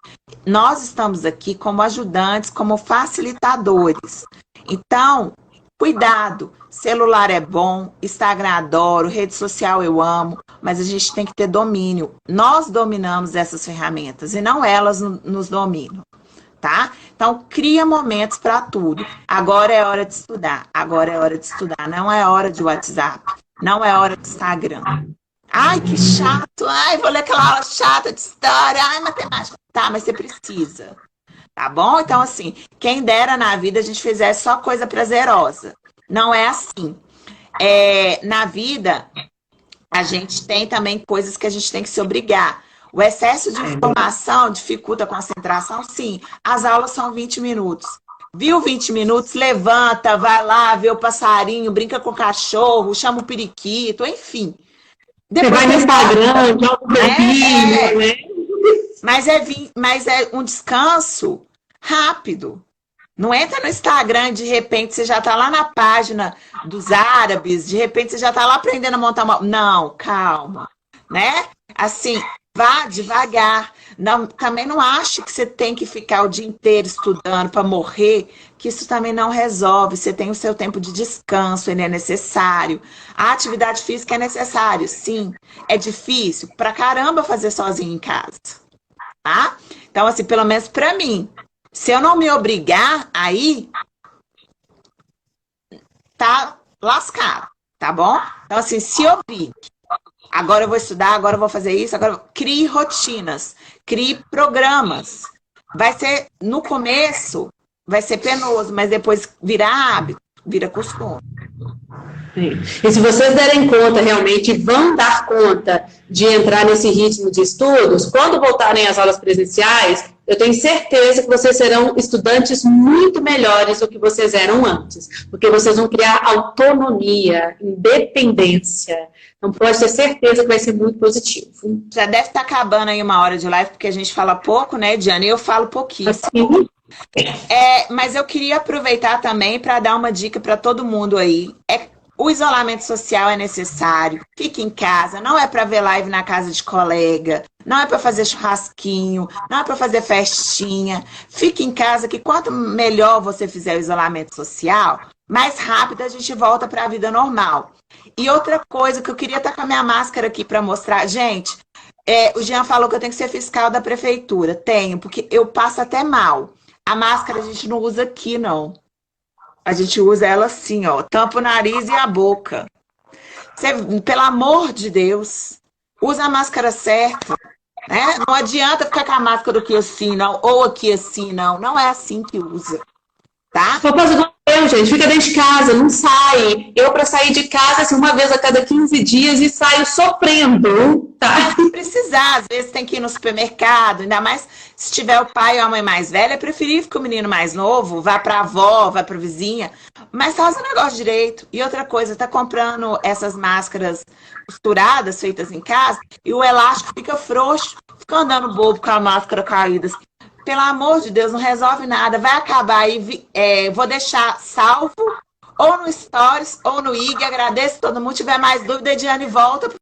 Nós estamos aqui como ajudantes, como facilitadores. Então, cuidado. Celular é bom, Instagram adoro, rede social eu amo, mas a gente tem que ter domínio. Nós dominamos essas ferramentas e não elas nos dominam. Tá? Então, cria momentos para tudo. Agora é hora de estudar. Agora é hora de estudar. Não é hora de WhatsApp. Não é hora de Instagram. Ai, que chato. Ai, vou ler aquela aula chata de história. Ai, matemática. Tá, mas você precisa. Tá bom? Então, assim, quem dera na vida a gente fizesse só coisa prazerosa. Não é assim. Na vida, a gente tem também coisas que a gente tem que se obrigar. O excesso de informação dificulta a concentração? Sim. As aulas são 20 minutos. Viu 20 minutos? Levanta, vai lá, vê o passarinho, brinca com o cachorro, chama o periquito, enfim. Depois você vai no Instagram, joga o bebinho, né? Mas é um descanso rápido. Não entra no Instagram, de repente você já está lá na página dos árabes, de repente você já está lá aprendendo a montar uma... Não, calma, né? Assim... Vá devagar. Não, também não ache que você tem que ficar o dia inteiro estudando para morrer, que isso também não resolve. Você tem o seu tempo de descanso, ele é necessário. A atividade física é necessário, sim. É difícil pra caramba fazer sozinho em casa, tá? Então, assim, pelo menos pra mim, se eu não me obrigar aí, tá lascado, tá bom? Então, assim, se obrigue. Agora eu vou estudar, agora eu vou fazer isso, agora crie rotinas, crie programas. Vai ser, no começo, vai ser penoso, mas depois vira hábito, vira costume. Sim. E se vocês derem conta, realmente, vão dar conta de entrar nesse ritmo de estudos, quando voltarem às aulas presenciais, eu tenho certeza que vocês serão estudantes muito melhores do que vocês eram antes, porque vocês vão criar autonomia, independência. Então, pode ter certeza que vai ser muito positivo. Já deve estar acabando aí uma hora de live, porque a gente fala pouco, né, Diana? E eu falo pouquíssimo. Mas eu queria aproveitar também para dar uma dica para todo mundo aí. O isolamento social é necessário. Fique em casa. Não é para ver live na casa de colega. Não é para fazer churrasquinho. Não é para fazer festinha. Fique em casa, que quanto melhor você fizer o isolamento social, mais rápido a gente volta para a vida normal. E outra coisa que eu queria estar com a minha máscara aqui para mostrar. Gente, o Jean falou que eu tenho que ser fiscal da prefeitura. Tenho, porque eu passo até mal. A máscara a gente não usa aqui, não. A gente usa ela assim, ó. Tampa o nariz e a boca. Pelo amor de Deus, usa a máscara certa. Né? Não adianta ficar com a máscara aqui assim, não. Ou aqui assim, não. Não é assim que usa. Tá? Vou fazer igual eu, gente. Fica dentro de casa, não sai. Eu, para sair de casa, assim, uma vez a cada 15 dias e saio sofrendo, tá? Se precisar, às vezes tem que ir no supermercado, ainda mais se tiver o pai ou a mãe mais velha, é preferível que o menino mais novo vá pra avó, vá pra vizinha, mas faz o negócio direito. E outra coisa, tá comprando essas máscaras costuradas, feitas em casa, e o elástico fica frouxo, fica andando bobo com a máscara caída. Pelo amor de Deus, não resolve nada. Vai acabar aí. Vou deixar salvo ou no Stories ou no IG. Agradeço a todo mundo. Se tiver mais dúvida, Ediane volta.